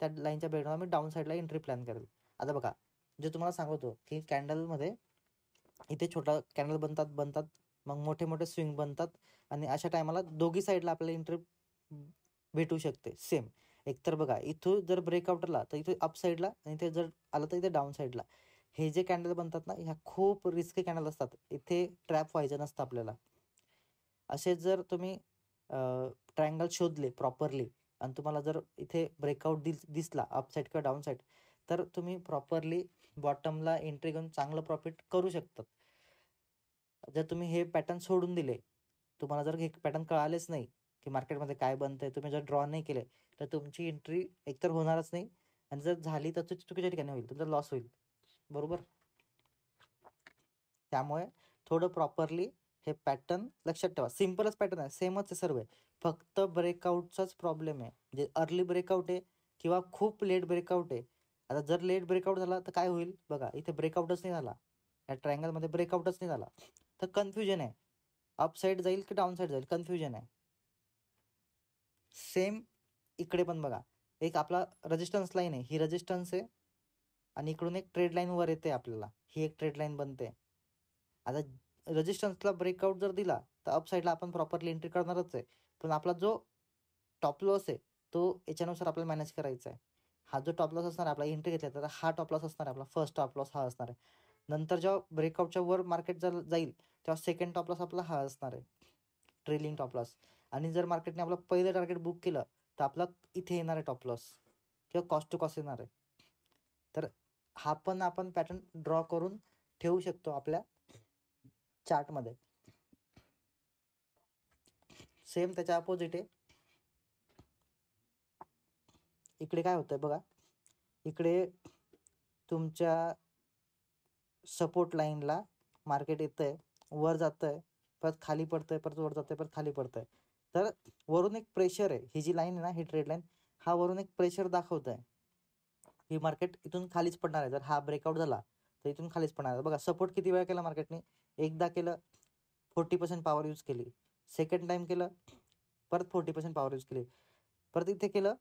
त्या लाईनच्या ब्रेकडाऊनला मी डाऊन साईडला एंट्री प्लॅन करेल. आता बघा, जे तुम्हाला सांगतो की कॅन्डलमध्ये इथे छोटा कॅन्डल बनतात, मग मोठे मोठे स्विंग बनतात, आणि अशा टायमाला दोघी साईडला आपल्याला एंट्री भेटू शकते सेम. एकतर बघा, इथून जर ब्रेकआउट आला तर इथे अप साईडला, आणि इथे जर आलं तर इथे डाऊन साईडला. हे जे कॅन्डल बनतात ना, ह्या खूप रिस्की कॅन्डल असतात. इथे ट्रॅप व्हायचं नसतं आपल्याला. असे जर तुम्ही ट्रायंगल शोधले प्रॉपरली, आणि तुम्हाला जर इथे ब्रेकआउट दिसला अप साईड किंवा डाऊन साईड, तर तुम्ही प्रॉपरली बॉटमला एंट्री घेऊन चांगलं प्रॉफिट करू शकतात. जर तुम्ही हे पॅटर्न सोडून दिले, तुम्हाला जर हे पॅटर्न कळालेच नाही की मार्केटमध्ये काय बनतंय, तुम्ही जर ड्रॉ नाही केले तर तुमची एंट्री एकतर होणारच नाही, आणि जर झाली तर चुकीच्या ठिकाणी होईल, तुमचा लॉस होईल. बरोबर. त्यामुळे थोडं प्रॉपरली हे पॅटर्न लक्षात ठेवा. सिम्पलच पॅटर्न आहे, सेमच आहे सर्व. फक्त ब्रेकआउटचाच प्रॉब्लेम आहे. म्हणजे अर्ली ब्रेकआउट आहे किंवा खूप लेट ब्रेकआउट आहे. आता जर लेट ब्रेकआउट झाला तर काय होईल बघा, इथे ब्रेकआउटच नाही झाला, या ट्रायंगलमध्ये ब्रेकआउटच नाही झाला, तर कन्फ्युजन आहे. अप साईड जाईल की डाऊन साईड जाईल, कन्फ्युजन आहे. सेम इकडे पण बघा, एक आपला रेजिस्टन्स लाईन आहे, ही रेजिस्टन्स आहे, आणि इकडून एक ट्रेड लाईन वर येते आपल्याला, ही एक ट्रेड लाईन बनते. आता रेजिस्टन्सला ब्रेकआउट जर दिला तर अप साईडला आपण प्रॉपरली एंट्री करणारच आहे, पण आपला जो टॉप लॉस आहे तो याच्यानुसार आपल्याला मॅनेज करायचा आहे. हा जो टॉप लॉस असणार आहे, आपला एंट्री घेतला तर हा टॉप लॉस असणार आहे, आपला फर्स्ट टॉप लॉस हा असणार आहे. नंतर जेव्हा ब्रेकआउटच्या वर मार्केट जर जाईल तेव्हा सेकंड टॉप लॉस आपला हा असणार आहे, ट्रेलिंग टॉप लॉस. आणि जर मार्केटने आपलं पहिलं टार्गेट बुक केलं तर आपला इथे येणार आहे टॉप लॉस, किंवा कॉस्ट टू कॉस्ट येणार आहे. तर हा पण आपण पॅटर्न ड्रॉ करून ठेवू शकतो आपल्या चार्टमध्ये. सेम त्याच्या अपोजिट आहे. इकडे काय होतंय बघा, इकडे तुमच्या सपोर्ट लाईनला मार्केट येतंय, वर जातंय, परत खाली पडतंय, परत वर जातंय, परत खाली पडतंय. तर वरून एक प्रेशर आहे, ही जी लाईन आहे ना, ही ट्रेड लाईन, हा वरून एक प्रेशर दाखवत आहे ही मार्केट इथून खालीच पडणार आहे. जर हा ब्रेकआउट झाला तर इथून खालीच पडणार आहे. बघा, सपोर्ट किती वेळा केला मार्केटने, एकदा केलं 40% पॉवर यूज केली, सेकंड टाइम केलं परत 40% पॉवर यूज केली, परत इथे केलं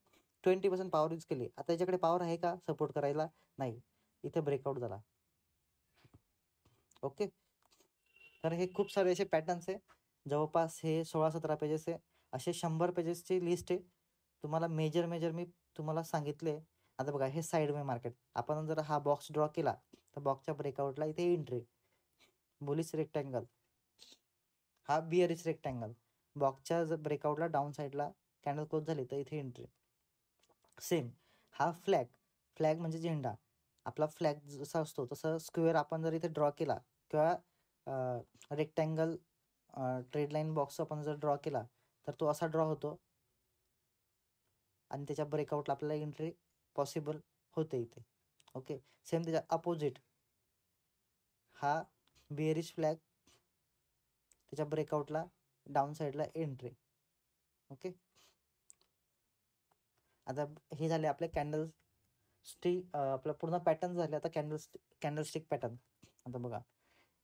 20% पॉवर यूज केली. आता याच्याकडे पॉवर आहे का सपोर्ट करायला? नाही, इथे ब्रेकआउट झाला. ओके. तर हे खूप सारे असे पॅटर्न्स आहे, जवळपास हे 16-17 पेजेस आहे. असे 100 पेजेसची लिस्ट आहे. तुम्हाला मेजर मी तुम्हाला सांगितले. आता बघा, हे साईडवे मार्केट, आपण जर हा बॉक्स ड्रॉ केला तर बॉक्सच्या ब्रेकआउटला इथे एंट्री, बुलिश रेक्टँगल, हा बिअरिश रेक्टँगल, बॉक्सच्या जर ब्रेकआउटला डाऊन साईडला कॅन्डल क्लोज झाली तर इथे एंट्री. सेम हा फ्लॅग म्हणजे झेंडा. आपला फ्लॅग जसा असतो तसं स्क्वेअर आपण जर इथे ड्रॉ केला, किंवा रेक्टँगल ट्रेड लाईन बॉक्स आपण जर ड्रॉ केला तर तो असा ड्रॉ होतो, आणि त्याच्या ब्रेकआउटला आपल्याला एंट्री पॉसिबल होते इथे. ओके. सेम त्याच्या अपोजिट हा बिअरिश फ्लॅग, त्याच्या ब्रेकआउटला डाऊन साईडला एंट्री. ओके. आता हे झाले आपले कॅन्डल स्टिक, आपला पूर्ण पॅटर्न झाले. आता कॅन्डलस्टिक पॅटर्न. आता बघा,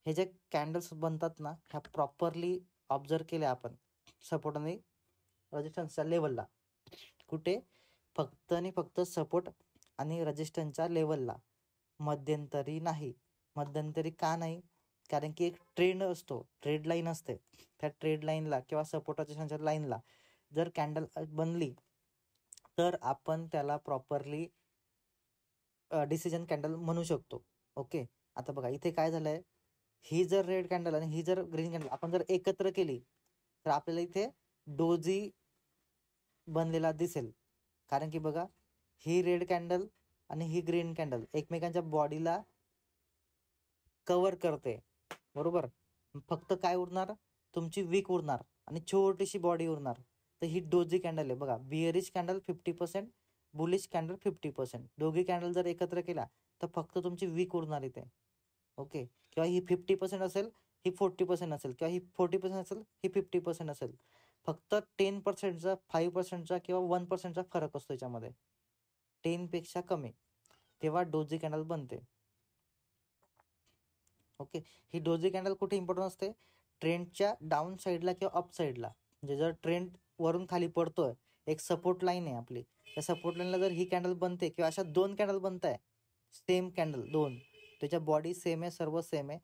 हे जे कॅन्डल्स बनतात ना, ह्या प्रॉपरली ऑब्झर्व केल्या आपण सपोर्ट आणि रेजिस्टन्सच्या लेवलला. कुठे? फक्त आणि फक्त सपोर्ट आणि रेजिस्टन्सच्या लेवलला, मध्यंतरी नाही. मध्यंतरी का नाही? कारण की एक ट्रेंड असतो, ट्रेड लाईन असते, त्या ट्रेड लाईनला किंवा सपोर्ट रेजिस्टन्सच्या लाईनला जर कॅन्डल बनली तर आपण त्याला प्रॉपरली डिसिजन कॅन्डल म्हणू शकतो. ओके. आता बघा, इथे काय झालंय, ही जर रेड कॅन्डल आणि ही जर ग्रीन कॅन्डल आपण जर एकत्र केली तर आपल्याला इथे डोजी बनलेला दिसेल. कारण की बघा, ही रेड कॅन्डल आणि ही ग्रीन कॅन्डल एकमेकांच्या बॉडीला कव्हर करते, बरोबर. फक्त काय उरणार, तुमची वीक उरणार आणि छोटीशी बॉडी उरणार. तर ही डोजी कॅन्डल आहे बघा. Bearish candle 50%, bullish candle 50%. दोघी कॅन्डल जर एकत्र केल्या तर फक्त तुमची वीक उरणार इथे. ओके. किंवा ही 50% असेल, ही 40% असेल, किंवा ही 40% असेल, ही 50% असेल. फक्त 10%चा, 5%चा किंवा 1%चा फरक असतो याच्यामध्ये. 10पेक्षा कमी, तेव्हा डोजी कॅन्डल बनते. ओके. ही डोजी कॅन्डल कुठे इम्पॉर्टंट असते? ट्रेंडच्या डाऊन साईडला किंवा अप साईडला. म्हणजे जर ट्रेंड वरून खाली पडतोय, एक सपोर्ट लाईन आहे आपली, त्या सपोर्ट लाईनला जर ही कॅन्डल बनते किंवा अशा 2 कॅन्डल बनत आहे, सेम कॅन्डल 2, त्याच्या बॉडी सेम आहे, सर्व सेम आहे,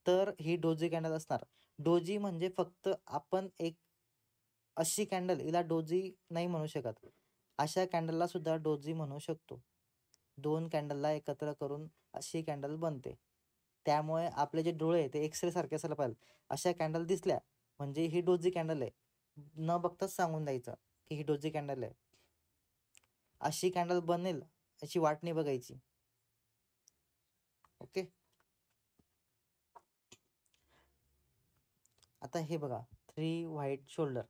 तर ही डोजी कॅन्डल असणार. डोजी म्हणजे फक्त आपण एक अशी कॅन्डल, हिला डोजी नाही म्हणू शकत, अशा कॅन्डलला सुद्धा डोजी म्हणू शकतो. 2 कॅन्डलला एकत्र करून अशी कॅन्डल बनते. त्यामुळे आपले जे डोळे आहे ते एक्सरे सारखे असायला पाहिजे. अशा कॅन्डल दिसल्या म्हणजे ही डोजी कॅन्डल आहे, न बघताच सांगून द्यायचं की ही डोजी कॅन्डल आहे. अशी कॅन्डल बनेल याची वाट नाही बघायची. ओके. आता हे बघा, 3 व्हाईट शोल्डर,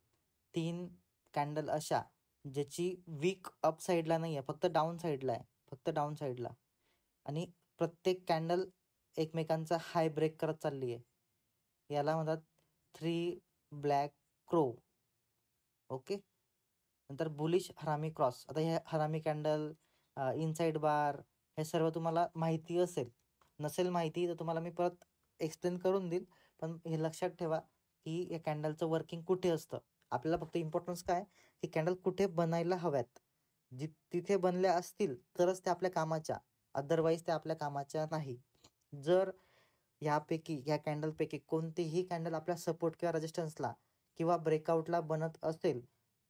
3 कॅन्डल अशा ज्याची वीक अप साईडला नाही आहे, फक्त डाऊन साईडला आहे, फक्त डाऊन साईडला. आणि प्रत्येक कॅन्डल एकमेकांचा हाय ब्रेक करत चालली आहे. याला म्हणतात 3 ब्लॅक क्रो. ओके. नंतर बुलिश हरामी क्रॉस. आता हे हरामी कॅन्डल, इनसाइड बार, हे सर्व तुम्हाला माहिती असेल. नसेल माहिती तर तुम्हाला मी परत एक्सप्लेन करून देईल. पण हे लक्षात ठेवा की या कॅन्डलचं वर्किंग कुठे असतं. आपल्याला फक्त इम्पॉर्टन्स काय की कॅन्डल कुठे बनायला हव्यात. तिथे बनल्या असतील तरच त्या आपल्या कामाच्या, अदरवाईज त्या आपल्या कामाच्या नाही. जर ह्या कॅन्डलपैकी कोणतीही कॅन्डल आपल्या सपोर्ट किंवा रेजिस्टन्सला किंवा ब्रेकआउटला बनत असेल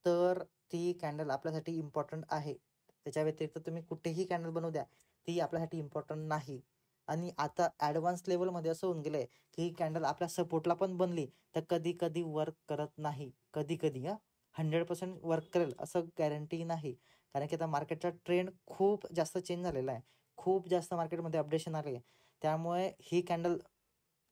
तर ती कॅन्डल आपल्यासाठी इम्पॉर्टंट आहे. त्याच्या व्यतिरिक्त तुम्ही कुठेही कॅन्डल बनवू द्या, ती आपल्यासाठी इम्पॉर्टंट नाही. आणि आता ॲडव्हान्स लेवलमध्ये असं होऊन गेलं आहे की ही कॅन्डल आपल्या सपोर्टला पण बनली तर कधी कधी वर्क करत नाही. कधी कधी 100% वर्क करेल असं गॅरंटी नाही. कारण की आता मार्केटचा ट्रेंड खूप जास्त चेंज झालेला आहे, खूप जास्त मार्केटमध्ये अपडेशन आले आहे. त्यामुळे ही कॅन्डल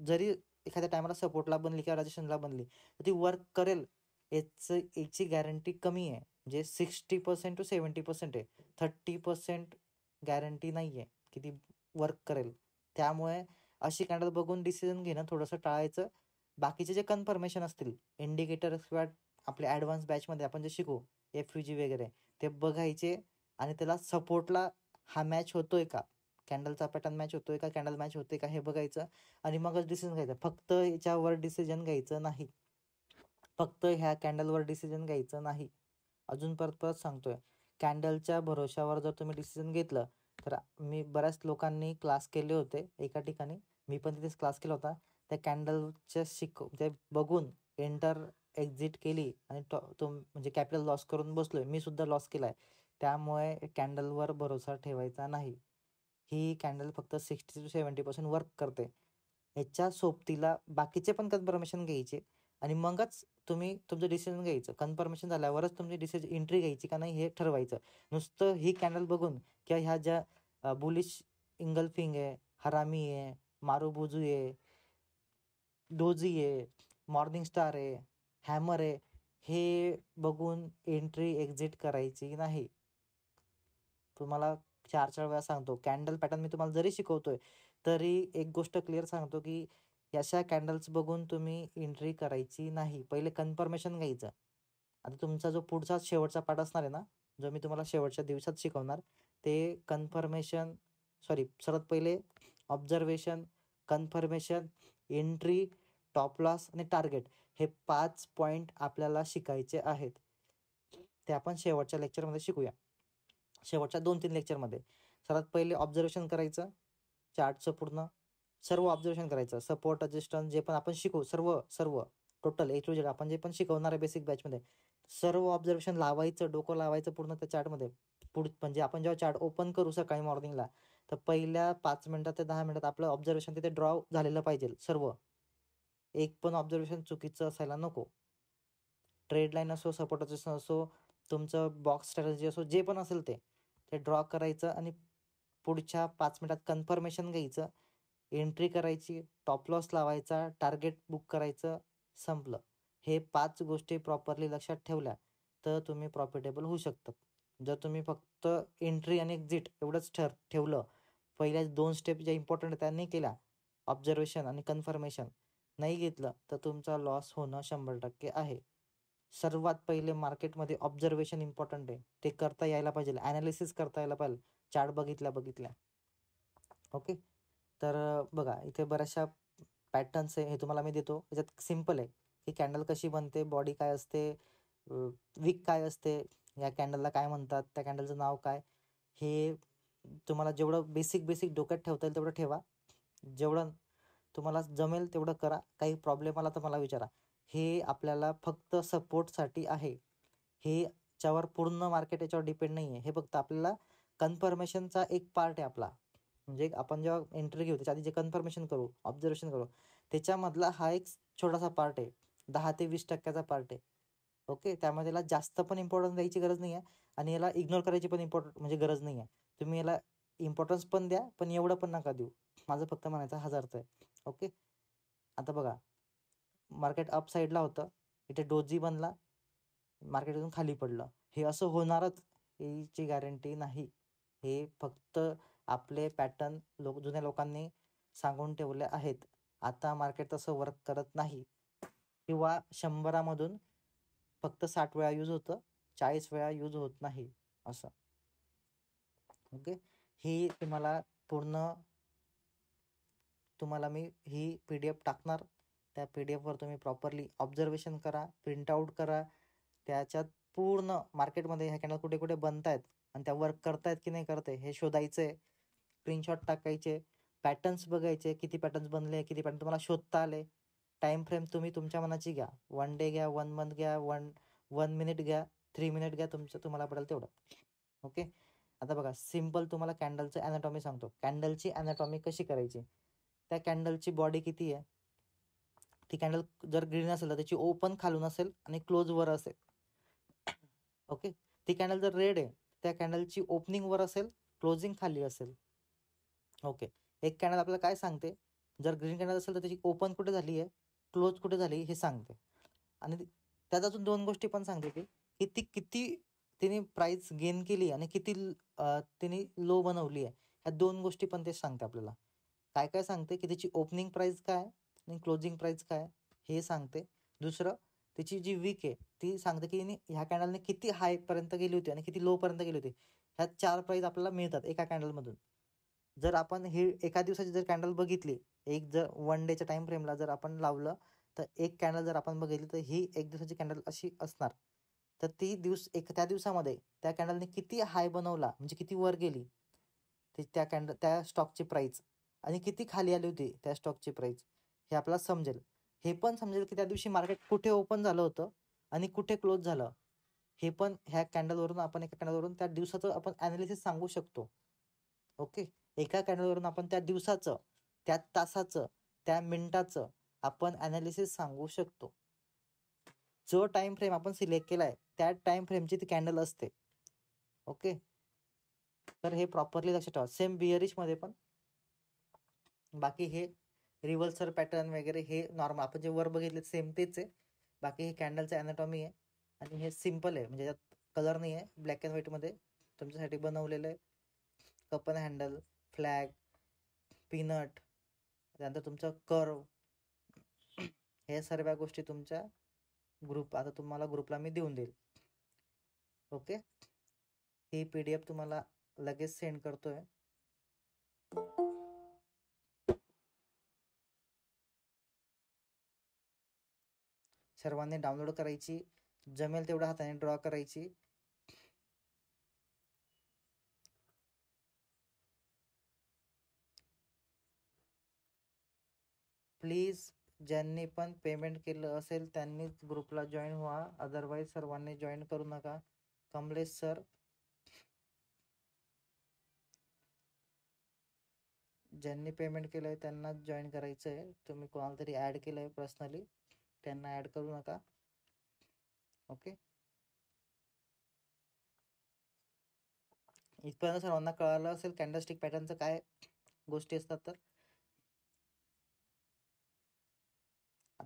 जरी एखाद्या टायमाला सपोर्टला बनली किंवा रेजिस्टन्सला बनली तर ती वर्क करेल याची गॅरंटी कमी आहे. म्हणजे 60% to 70% आहे, 30% गॅरंटी नाही आहे की ती वर्क करेल. त्यामुळे अशी कॅन्डल बघून डिसिजन घेणं थोडंसं टाळायचं. बाकीचे जे कन्फर्मेशन असतील, इंडिकेटर किंवा आपल्या ॲडव्हान्स बॅचमध्ये आपण जे शिकू, FUG वगैरे, ते बघायचे आणि त्याला सपोर्टला हा मॅच होतोय का, कॅन्डलचा पॅटर्न मॅच होतोय का, कॅन्डल मॅच होते का हे बघायचं आणि मगच डिसिजन घ्यायचं. फक्त याच्यावर डिसिजन घ्यायचं नाही, फक्त ह्या कॅन्डलवर डिसिजन घ्यायचं नाही. अजून परत परत सांगतोय, कॅन्डलच्या भरोशावर जर तुम्ही डिसिजन घेतलं तर मी बऱ्याच लोकांनी क्लास केले होते एका ठिकाणी, मी पण तिथेच क्लास केला होता. त्या कॅन्डलच्या ते बघून एंटर एक्झिट केली आणि तो म्हणजे कॅपिटल लॉस करून बसलोय. मी सुद्धा लॉस केला आहे. त्यामुळे कॅन्डलवर भरोसा ठेवायचा नाही. ही कॅन्डल फक्त 60 to 70% वर्क करते. ह्याच्या सोबतीला बाकीचे पण कन्फर्मेशन घ्यायचे आणि मगच तुम्ही तुमचं डिसिजन घ्यायचं. कन्फर्मेशन झाल्यावरच तुमची एंट्री घ्यायची का नाही हे ठरवायचं. नुसतं ही कॅन्डल बघून किंवा ह्या ज्या बुलिश इंगल्फिंग आहे, हरामी आहे, मारुबुजू आहे, डोजी आहे, मॉर्निंग स्टार आहे, हॅमर आहे, हे बघून एंट्री एक्झिट करायची नाही. तुम्हाला 4 वेळा सांगतो, कॅन्डल पॅटर्न मी तुम्हाला जरी शिकवतोय तरी एक गोष्ट क्लिअर सांगतो की अशा कॅन्डल्स बघून तुम्ही एंट्री करायची नाही. पहिले कन्फर्मेशन घ्यायचं. आता तुमचा जो पुढचा शेवटचा पार्ट असणार आहे ना, जो मी तुम्हाला शेवटच्या दिवसात शिकवणार, ते कन्फर्मेशन, सर्वात पहिले observation, confirmation, entry, top loss आणि टार्गेट, हे 5 पॉईंट आपल्याला शिकायचे आहेत. ते आपण शेवटच्या लेक्चरमध्ये शिकूया, शेवटच्या 2-3 लेक्चरमध्ये. सर्वात पहिले ऑब्झर्वेशन करायचं, चार्टचं पूर्ण सर्व ऑब्झर्वेशन करायचं. सपोर्ट, रेजिस्टन्स जे पण आपण शिकू, सर्व सर्व टोटल A to Z आपण जे पण शिकवणार आहे बेसिक बॅचमध्ये, सर्व ऑब्झर्वेशन लावायचं, डोकं लावायचं पूर्ण त्या चार्टमध्ये. म्हणजे आपण जेव्हा चार्ट ओपन करू सकाळी मॉर्निंगला, तर पहिल्या 5 मिनिटात ते 10 मिनिटात आपलं ऑब्झर्वेशन तिथे ड्रॉ झालेलं पाहिजे सर्व. एक पण ऑब्झर्वेशन चुकीचं असायला नको. ट्रेड लाईन असो, सपोर्ट रेजिस्टन्स असो, तुमचं बॉक्स स्ट्रॅटेजी असो, जे पण असेल ते ड्रॉ करायचं आणि पुढच्या 5 मिनिटात कन्फर्मेशन घ्यायचं, एंट्री करायची, टॉप लॉस लावायचा, टार्गेट बुक करायचं, संपलं. हे 5 गोष्टी प्रॉपरली लक्षात ठेवल्या तर तुम्ही प्रॉफिटेबल होऊ शकतात. जर तुम्ही फक्त एंट्री आणि एक्झिट एवढंच ठेवलं, पहिल्या 2 स्टेप ज्या इम्पॉर्टंट त्या नाही केल्या, ऑब्झर्वेशन आणि कन्फर्मेशन नाही घेतलं, तर तुमचा लॉस होणं 100% आहे. सर्वात पहिले मार्केटमध्ये ऑब्झर्वेशन इम्पॉर्टंट आहे. ते करता यायला पाहिजे, ॲनालिसिस करता यायला पाहिजे, चार्ट बघितल्या. ओके. तर बघा इथे बऱ्याचशा पॅटर्न्स आहे, हे तुम्हाला मी देतो. याच्यात सिम्पल आहे की कॅन्डल कशी बनते, बॉडी काय असते, विक काय असते, या कॅन्डलला काय म्हणतात, त्या कॅन्डलचं नाव काय, हे तुम्हाला जेवढं बेसिक डोक्यात ठेवता येईल तेवढं ठेवा. जेवढं तुम्हाला जमेल तेवढं करा. काही प्रॉब्लेम आला तर मला विचारा. हे आपल्याला फक्त सपोर्टसाठी आहे. हे च्यावर पूर्ण मार्केट याच्यावर डिपेंड नाही आहे. हे फक्त आपल्याला कन्फर्मेशनचा एक पार्ट आहे आपला. म्हणजे आपण जेव्हा एंट्री घेऊ त्याच्या आधी जे कन्फर्मेशन करू, ऑब्झर्वेशन करू, त्याच्यामधला हा एक छोटासा पार्ट आहे. 10 ते 20% पार्ट आहे. ओके. त्यामध्ये याला जास्त पण इम्पॉर्टन्स द्यायची गरज नाही आहे आणि याला इग्नोर करायची पण म्हणजे गरज नाही आहे. तुम्ही याला इम्पॉर्टन्स पण द्या, पण एवढं पण नका देऊ. माझं फक्त म्हणायचा हाच अर्थ आहे. ओके. आता बघा, मार्केट अप साईडला होतं, इथे डोजी बनला, मार्केटमधून खाली पडलं. हे असं होणारच याची गॅरंटी नाही. हे फक्त आपले पॅटर्न जुन्या लोकांनी सांगून ठेवले आहेत. आता मार्केट तसं वर्क करत नाही, किंवा 100मधून फक्त 60 वेळा यूज होतं, 40 वेळा यूज होत नाही असं. ओके. ही तुम्हाला मी ही PDF टाकणार. त्या PDFवर तुम्ही प्रॉपरली ऑब्झर्वेशन करा, प्रिंटआउट करा. त्याच्यात पूर्ण मार्केटमध्ये ह्या कॅन्डल कुठे कुठे बनतायत आणि त्या वर्क करतायत की नाही करत आहे हे शोधायचं आहे. स्क्रीनशॉट टाकायचे, पॅटर्न्स बघायचे, किती पॅटर्न्स बनले, किती पॅटर्न तुम्हाला शोधता आले. टाईम फ्रेम तुम्ही तुमच्या मनाची घ्या. 1 डे घ्या, 1 मंथ घ्या, 1 मिनिट घ्या, 3 मिनिट घ्या, तुम्हाला पडेल तेवढं. ओके. आता बघा, सिम्पल तुम्हाला कॅन्डलचं ॲनाटॉमी सांगतो. कॅन्डलची ॲनाटॉमी कशी करायची. त्या कॅन्डलची बॉडी किती आहे, ती कॅन्डल जर ग्रीन असेल तर त्याची ओपन खालून असेल आणि क्लोज वर असेल. ओके. ती कॅन्डल जर रेड आहे, त्या कॅन्डलची ओपनिंग वर असेल, क्लोजिंग खाली असेल. ओके. एक कॅन्डल आपल्याला काय सांगते, जर ग्रीन कॅन्डल असेल तर त्याची ओपन कुठे झाली आहे, क्लोज कुठे झाली हे सांगते. आणि त्यात अजून 2 गोष्टी पण सांगते की ती किती तिने प्राइस गेन केली आणि किती तिने लो बनवली आहे. ह्या 2 गोष्टी पण ते सांगते आपल्याला. काय काय सांगते की त्याची ओपनिंग प्राइस काय आणि क्लोजिंग प्राइस काय हे सांगते. दुसरं, त्याची जी वीक आहे ती सांगते की ह्या कॅन्डलने किती हाय पर्यंत गेली होती आणि किती लो पर्यंत गेली होती. ह्या 4 प्राइस आपल्याला मिळतात एका कॅन्डलमधून. जर आपण हे एका दिवसाची जर कॅन्डल बघितली, जर 1 डेच्या टाइम फ्रेमला जर आपण लावलं, तर एक कॅन्डल जर आपण बघितली तर ही एक दिवसाची कॅन्डल अशी असणार. तर त्या दिवसामध्ये त्या कॅन्डलने किती हाय बनवला, म्हणजे किती वर गेली त्या स्टॉकची प्राइस, आणि किती खाली आली होती त्या स्टॉकची प्राइस, हे आपल्याला समजेल. हे पण समजेल की त्या दिवशी मार्केट कुठे ओपन झालं होतं आणि कुठे क्लोज झालं. हे पण ह्या कॅन्डलवरून एका कॅन्डलवरून त्या दिवसाचं आपण ॲनालिसिस सांगू शकतो. ओके. एका कॅन्डलवरून आपण त्या दिवसाचं, त्या तासाचं, त्या मिनिटाचं आपण ॲनालिसिस सांगू शकतो. जो टाइम फ्रेम आपण सिलेक्ट केलाय त्या टाइम फ्रेमची ती कॅन्डल असते. ओके. तर हे प्रॉपरली लक्षात ठेवा. सेम बिअरिशमध्ये पण बाकी हे रिव्हर्सल पॅटर्न वगैरे हे नॉर्मल आपण जे वर बघितले सेम तेच आहे. बाकी हे कॅन्डलचं ॲनाटॉमी आहे आणि हे सिम्पल आहे, म्हणजे यात कलर नाही आहे, ब्लॅक अँड व्हाईटमध्ये तुमच्यासाठी बनवलेलं आहे. कपन हँडल, फ्लॅग, पीनट, त्यानंतर तुमचं कर्व, हे सर्व गोष्टी तुमच्या आता तुम्हाला ग्रुपला मी देऊन देईल. ओके. ही PDF तुम्हाला लगेच सेंड करतोय. सर्वांनी डाउनलोड करायची, जमेल तेवढ्या हाताने ड्रॉ करायची. प्लीज ज्यांनी पण पेमेंट केलं असेल त्यांनीच ग्रुपला जॉईन व्हा, अदरवाईज सर्वांनी जॉईन करू नका. कमलेश सर, ज्यांनी पेमेंट केलंय त्यांनाच जॉईन करायचं आहे. तुम्ही कोणाला तरी ॲड केलंय पर्सनली, त्यांना ॲड करू नका. ओके. इथपर्यंत सर्वांना कळालं असेल कॅन्डलस्टिक पॅटर्नचं काय गोष्टी असतात. तर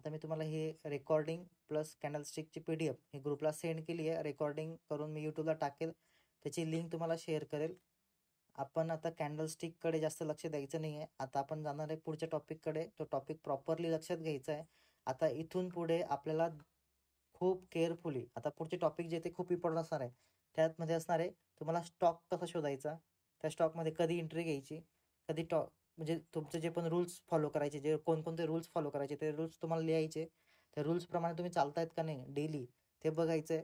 आता मी तुम्हाला हे रेकॉर्डिंग प्लस कॅन्डलस्टिकची PDF हे ग्रुपला सेंड केली आहे. रेकॉर्डिंग करून मी यूट्यूबला टाकेल, त्याची लिंक तुम्हाला शेअर करेल. आपण आता कॅन्डलस्टिककडे जास्त लक्ष द्यायचं नाही आहे. आता आपण जाणार आहे पुढच्या टॉपिककडे. तो टॉपिक प्रॉपरली लक्षात घ्यायचा आहे. आता इथून पुढे आपल्याला खूप केअरफुली आता पुढचे टॉपिक जे ते खूप इम्पॉर्टंट असणार आहे. त्यामध्ये असणार आहे तुम्हाला स्टॉक कसा शोधायचा, त्या स्टॉकमध्ये कधी एंट्री घ्यायची, कधी म्हणजे तुमचे जे पण रूल्स फॉलो करायचे, जे कोणकोणते रूल्स फॉलो करायचे ते रूल्स तुम्हाला लिहायचे. त्या रूल्सप्रमाणे तुम्ही चालतायत का नाही डेली ते बघायचं आहे.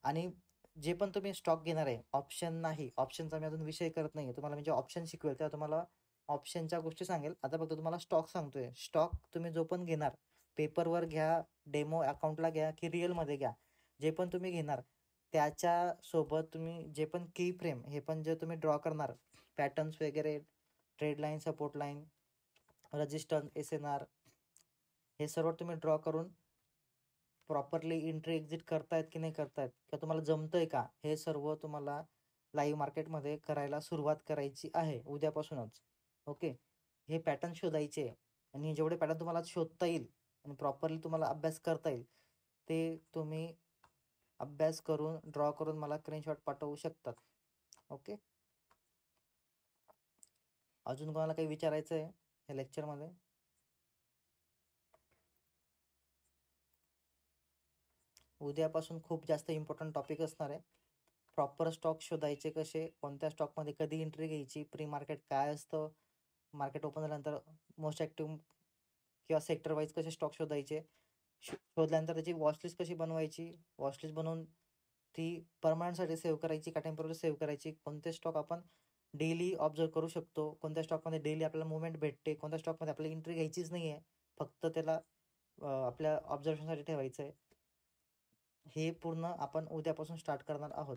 आणि जे पण तुम्ही स्टॉक घेणार आहे, ऑप्शन नाही, ऑप्शनचा मी अजून विषय करत नाही आहे. तुम्हाला म्हणजे ऑप्शन शिकवेल तेव्हा तुम्हाला ऑप्शनच्या गोष्टी सांगेल. आता फक्त तुम्हाला स्टॉक सांगतोय. स्टॉक तुम्ही जो पण घेणार, पेपरवर घ्या, डेमो अकाउंटला घ्या की रिअलमध्ये घ्या, जे पण तुम्ही घेणार त्याच्यासोबत तुम्ही जे पण की फ्रेम हे पण जे तुम्ही ड्रॉ करणार, पॅटर्न्स वगैरे, trade line, support line, resistance, SNR, हे सर्व तुम्ही ड्रॉ करून प्रॉपरली एंट्री एक्झिट करतायत की नाही करतायत, किंवा तुम्हाला जमतंय का, हे सर्व तुम्हाला लाईव्ह मार्केटमध्ये करायला सुरुवात करायची आहे उद्यापासूनच. ओके, हे पॅटर्न शोधायचे आणि जेवढे पॅटर्न तुम्हाला शोधता येईल आणि प्रॉपरली तुम्हाला अभ्यास करता येईल ते तुम्ही अभ्यास करून ड्रॉ करून मला स्क्रीनशॉट पाठवू शकतात. ओके, अजून कोणाला काही विचारायचं आहे या लेक्चरमध्ये? उद्यापासून खूप जास्त इम्पॉर्टंट टॉपिक असणार आहे. प्रॉपर स्टॉक शोधायचे कसे, कोणत्या स्टॉकमध्ये कधी एंट्री घ्यायची, प्री मार्केट काय असतं, मार्केट ओपन झाल्यानंतर मोस्ट ॲक्टिव्ह किंवा सेक्टर वाईज कसे स्टॉक शोधायचे, शोधल्यानंतर त्याची वॉचलिस्ट कशी बनवायची, वॉचलिस्ट बनवून ती परमनंटसाठी सेव्ह करायची का टेम्पररी सेव्ह करायची, कोणते स्टॉक आपण डेली ऑब्झर्व करू शकतो, कोणत्या स्टॉकमध्ये डेली आपल्याला मुवमेंट भेटते, कोणत्या स्टॉकमध्ये आपल्याला एंट्री घ्यायचीच नाही आहे, फक्त त्याला आपल्या ऑब्झर्वेशनसाठी ठेवायचं आहे, हे पूर्ण आपण उद्यापासून स्टार्ट करणार आहोत.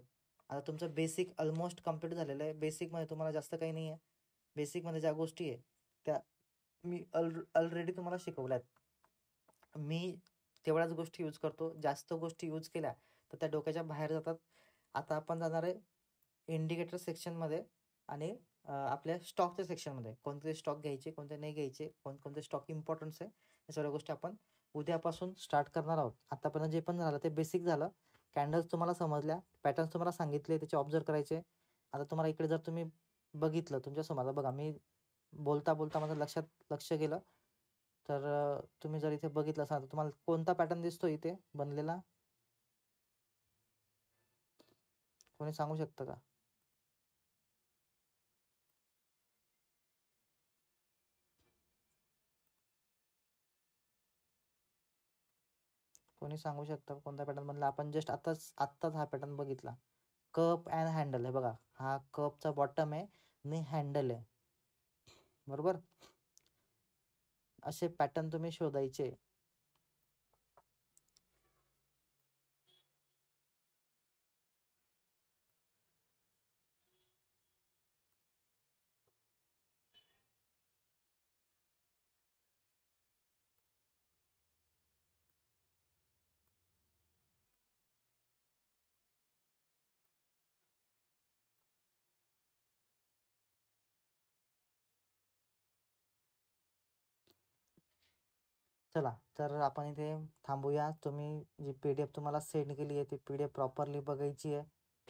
आता तुमचं बेसिक ऑलमोस्ट कम्प्लीट झालेलं आहे. बेसिकमध्ये तुम्हाला जास्त काही नाही आहे. बेसिकमध्ये ज्या गोष्टी आहे त्या मी ऑलरेडी तुम्हाला शिकवल्या आहेत. मी तेवढ्याच गोष्टी यूज करतो. जास्त गोष्टी यूज केल्या तर त्या डोक्याच्या बाहेर जातात. आता आपण जाणार आहे इंडिकेटर सेक्शनमध्ये आणि आपल्या स्टॉकच्या सेक्शनमध्ये. कोणते स्टॉक घ्यायचे, कोणते नाही घ्यायचे, कोणते स्टॉक इम्पॉर्टन्स आहे, या सर्व गोष्टी आपण उद्यापासून स्टार्ट करणार आहोत. आतापर्यंत जे पण झालं ते बेसिक झालं. कॅन्डल्स तुम्हाला समजल्या, पॅटर्न्स तुम्हाला सांगितले, त्याचे ऑब्झर्व करायचे. आता तुम्हाला इकडे जर तुम्ही बघितलं तुमच्यासमोर, बघा मी बोलता बोलता माझं लक्ष गेलं तर तुम्ही जर इथे बघितलं असाल तर तुम्हाला कोणता पॅटर्न दिसतो इथे बनलेला, कोणी सांगू शकतं का? कोणी सांगू शकतं कोणता पॅटर्न बनला? आपण जस्ट आत्ताच हा पॅटर्न बघितला. कप अँड हँडल आहे बघा, हा कपचा बॉटम आहे आणि हँडल आहे, बरोबर. असे पॅटर्न तुम्ही शोधायचे. चला तर आपण इथे थांबूया. तुम्ही जी PDF तुम्हाला सेंड केली आहे ती PDF प्रॉपरली बघायची आहे.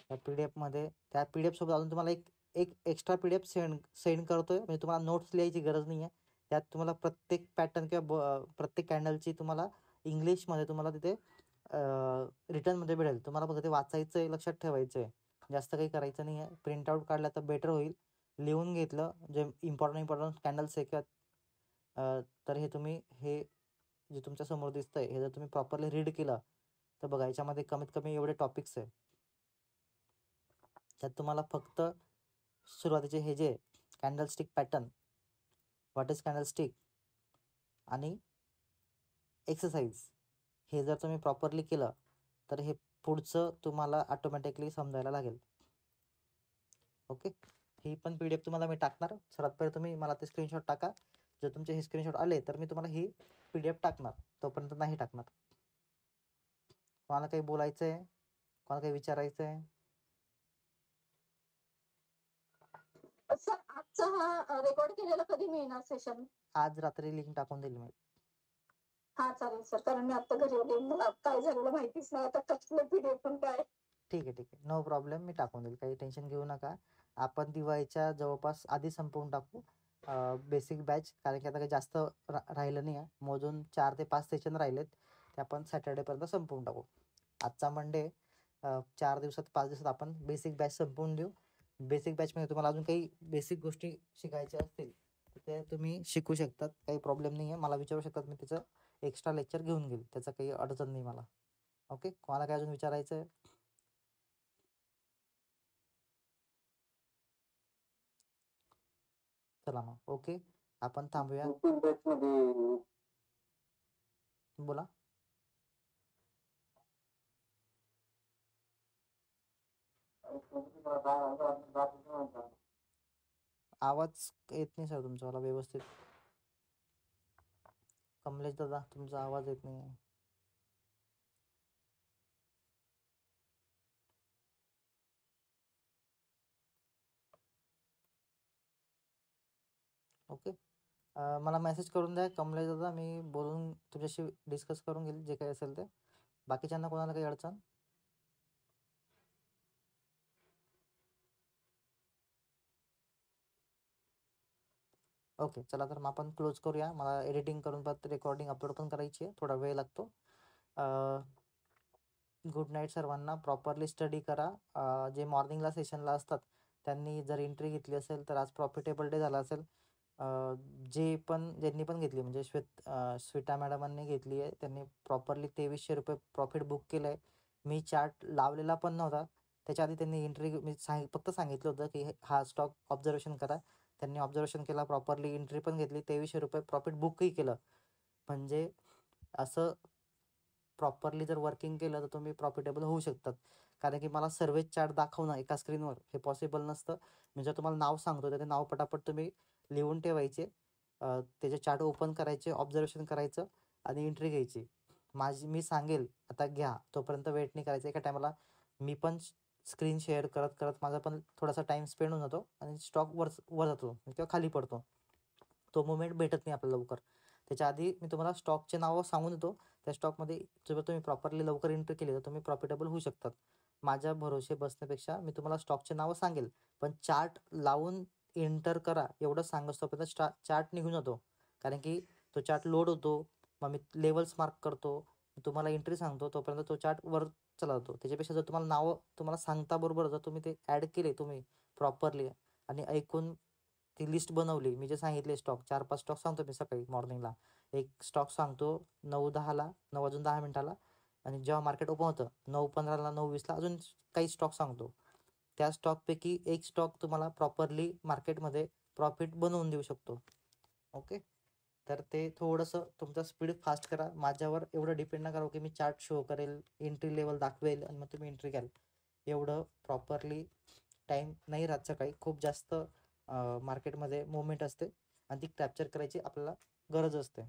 त्या PDF मध्ये त्या PDF सोबत अजून तुम्हाला एक एक एक्स्ट्रा PDF सेंड करतोय. म्हणजे तुम्हाला नोट्स लिहायची गरज नाही आहे. त्यात तुम्हाला प्रत्येक पॅटर्न किंवा प्रत्येक कॅन्डलची तुम्हाला इंग्लिशमध्ये तुम्हाला तिथे रिटर्नमध्ये भेटेल. तुम्हाला फक्त ते वाचायचं आहे, लक्षात ठेवायचं आहे, जास्त काही करायचं नाही आहे. प्रिंटआउट काढला तर बेटर होईल. लिहून घेतलं जे इम्पॉर्टंट कॅन्डल्स आहे किंवा तर हे तुम्ही हे जे तुमच्या समोर दिसतंय हे जर तुम्ही प्रॉपरली रीड केलं तर बघा याच्यामध्ये कमीत कमी एवढे टॉपिक्स आहे. त्यात तुम्हाला फक्त सुरुवातीचे हे जे candlestick pattern, what is candlestick आणि एक्सरसाइज, हे जर तुम्ही प्रॉपरली केलं तर हे पुढचं तुम्हाला ऑटोमॅटिकली समजायला लागेल. ओके, ही पण PDF तुम्हाला मी टाकणार. सर्वात पहिले तुम्ही मला ते स्क्रीनशॉट टाका. जर तुमचे हे स्क्रीनशॉट आले तर मी तुम्हाला ही PDF टाकणार, तोपर्यंत नाही टाकणार. कोणाला काही बोलायचं आहे, कोणाला काही विचारायचं आहे? सर आजचा हा रेकॉर्ड केलेला कधी मिळणार सेशन? आज रात्री लिंक टाकून देईल मी. हा चालेल सर, कारण मी आता घरी आले, मला काय झालेलं माहितीच नाही, आता कसलं पीडीएफ पण काय. ठीक आहे, नो प्रॉब्लेम, मी टाकून देईल, काही टेन्शन घेऊ नका. आपण दिवाळीच्या जवळपास आधी संपवून टाकू बेसिक बॅच, कारण की आता काही जास्त राहिलं नाही आहे, मोजून 4 ते 5 सेशन राहिलेत, ते आपण सॅटर्डेपर्यंत संपवून टाकू. आजचा मंडे, 4 दिवसात 5 दिवसात आपण बेसिक बॅच संपवून देऊ. बेसिक बॅचमध्ये तुम्हाला अजून काही बेसिक गोष्टी शिकायच्या असतील तर ते तुम्ही शिकू शकतात, काही प्रॉब्लेम नाही आहे, मला विचारू शकतात, मी त्याचं एक्स्ट्रा लेक्चर घेऊन घेईल, त्याचं काही अडचण नाही मला. ओके, कोणाला काय अजून विचारायचं आहे? चला मग, ओके, आपण थांबूया. बोला. आवाज येत नाही सर तुमचा मला व्यवस्थित. कमलेश दादा, तुमचा आवाज येत नाही आहे. ओके, मला मेसेज करून द्या कमलेश दादा, मी बोलून तुझ्याशी डिस्कस करून घेईल जे काही असेल ते. बाकीच्यांना कोणाला काही अडचण? ओके, चला तर मग आपण क्लोज करूया. मला एडिटिंग करून परत रेकॉर्डिंग अपलोड पण करायची आहे, थोडा वेळ लागतो. गुड नाईट सर्वांना, प्रॉपरली स्टडी करा. जे मॉर्निंगला सेशनला असतात त्यांनी जर एंट्री घेतली असेल तर आज प्रॉफिटेबल डे झाला असेल. ज्यांनी पण घेतली, म्हणजे श्वेता मॅडमांनी घेतली आहे, त्यांनी प्रॉपरली 2300 रुपये प्रॉफिट बुक केलं आहे. मी चार्ट लावलेला पण नव्हता, त्याच्या आधी त्यांनी एंट्री, मी फक्त सांगितलं होतं की हा स्टॉक ऑब्झर्वेशन करा, त्यांनी ऑब्झर्वेशन केला, प्रॉपरली एंट्री पण घेतली, 2300 रुपये प्रॉफिट बुकही केलं. म्हणजे असं प्रॉपरली जर वर्किंग केलं तर तुम्ही प्रॉफिटेबल होऊ शकतात. कारण की मला सर्वच चार्ट दाखवणं एका स्क्रीनवर हे पॉसिबल नसतं. मी जर तुम्हाला नाव सांगतो तर ते नाव पटापट तुम्ही लिहून ठेवायचे, त्याचे चार्ट ओपन करायचे, ऑब्झर्वेशन करायचं आणि एंट्री घ्यायची. मी सांगेल आता घ्या, तोपर्यंत वेट नाही करायचं. एका टायमाला मी पण स्क्रीन शेअर करत करत माझा पण थोडासा टाईम स्पेंड होऊन जातो आणि स्टॉक वर जातो किंवा खाली पडतो, तो मुवमेंट भेटत नाही आपल्याला लवकर. त्याच्या आधी मी तुम्हाला स्टॉकचे नावं सांगून देतो, त्या स्टॉकमध्ये जर तुम्ही प्रॉपरली लवकर एंट्री केली तर तुम्ही प्रॉफिटेबल होऊ शकतात. माझ्या भरोसे बसण्यापेक्षा मी तुम्हाला स्टॉकचे नावं सांगेल, पण चार्ट लावून एंटर करा एवढं सांगत तोपर्यंत चार्ट निघून जातो. कारण की तो चार्ट लोड होतो, मग मी लेवल्स मार्क करतो, तुम्हाला एंट्री सांगतो, तोपर्यंत तो चार्ट वर चला जातो. त्याच्यापेक्षा जर तुम्हाला नावं तुम्हाला सांगता बरोबर जर तुम्ही ते ॲड केले तुम्ही प्रॉपरली आणि ऐकून ती लिस्ट बनवली, मी जे सांगितले स्टॉक 4-5 स्टॉक सांगतो मी सकाळी मॉर्निंगला. एक स्टॉक सांगतो 9:10ला, 9:10 आणि जेव्हा मार्केट ओपन होतं 9:15ला, 9:20ला अजून काही स्टॉक सांगतो. त्या स्टॉकपैकी एक स्टॉक तुम्हाला प्रॉपरली मार्केटमध्ये प्रॉफिट बनवून देऊ शकतो. ओके, तर ते थोडंसं तुमचा स्पीड फास्ट करा. माझ्यावर एवढं डिपेंड नका करू की मी चार्ट शो करेल, एंट्री लेवल दाखवेल आणि मग तुम्ही एंट्री घ्याल. एवढं प्रॉपरली टाईम नाही राहत. सकाळी खूप जास्त मार्केटमध्ये मुवमेंट असते आणि ती कॅप्चर करायची आपल्याला गरज असते.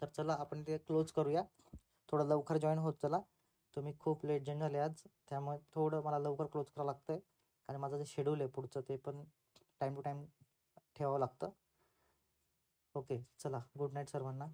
तर चला आपण ते क्लोज करूया. थोडं लवकर जॉईन होत चला, तुम्ही खूप लेट जॉईन झाले आज, त्यामुळे थोडं मला लवकर क्लोज करावं लागतं आहे. आणि माझं जे शेड्यूल आहे पुढचं ते पण टाईम टू टाईम ठेवावं लागतं. ओके, चला, गुड नाईट सर्वांना.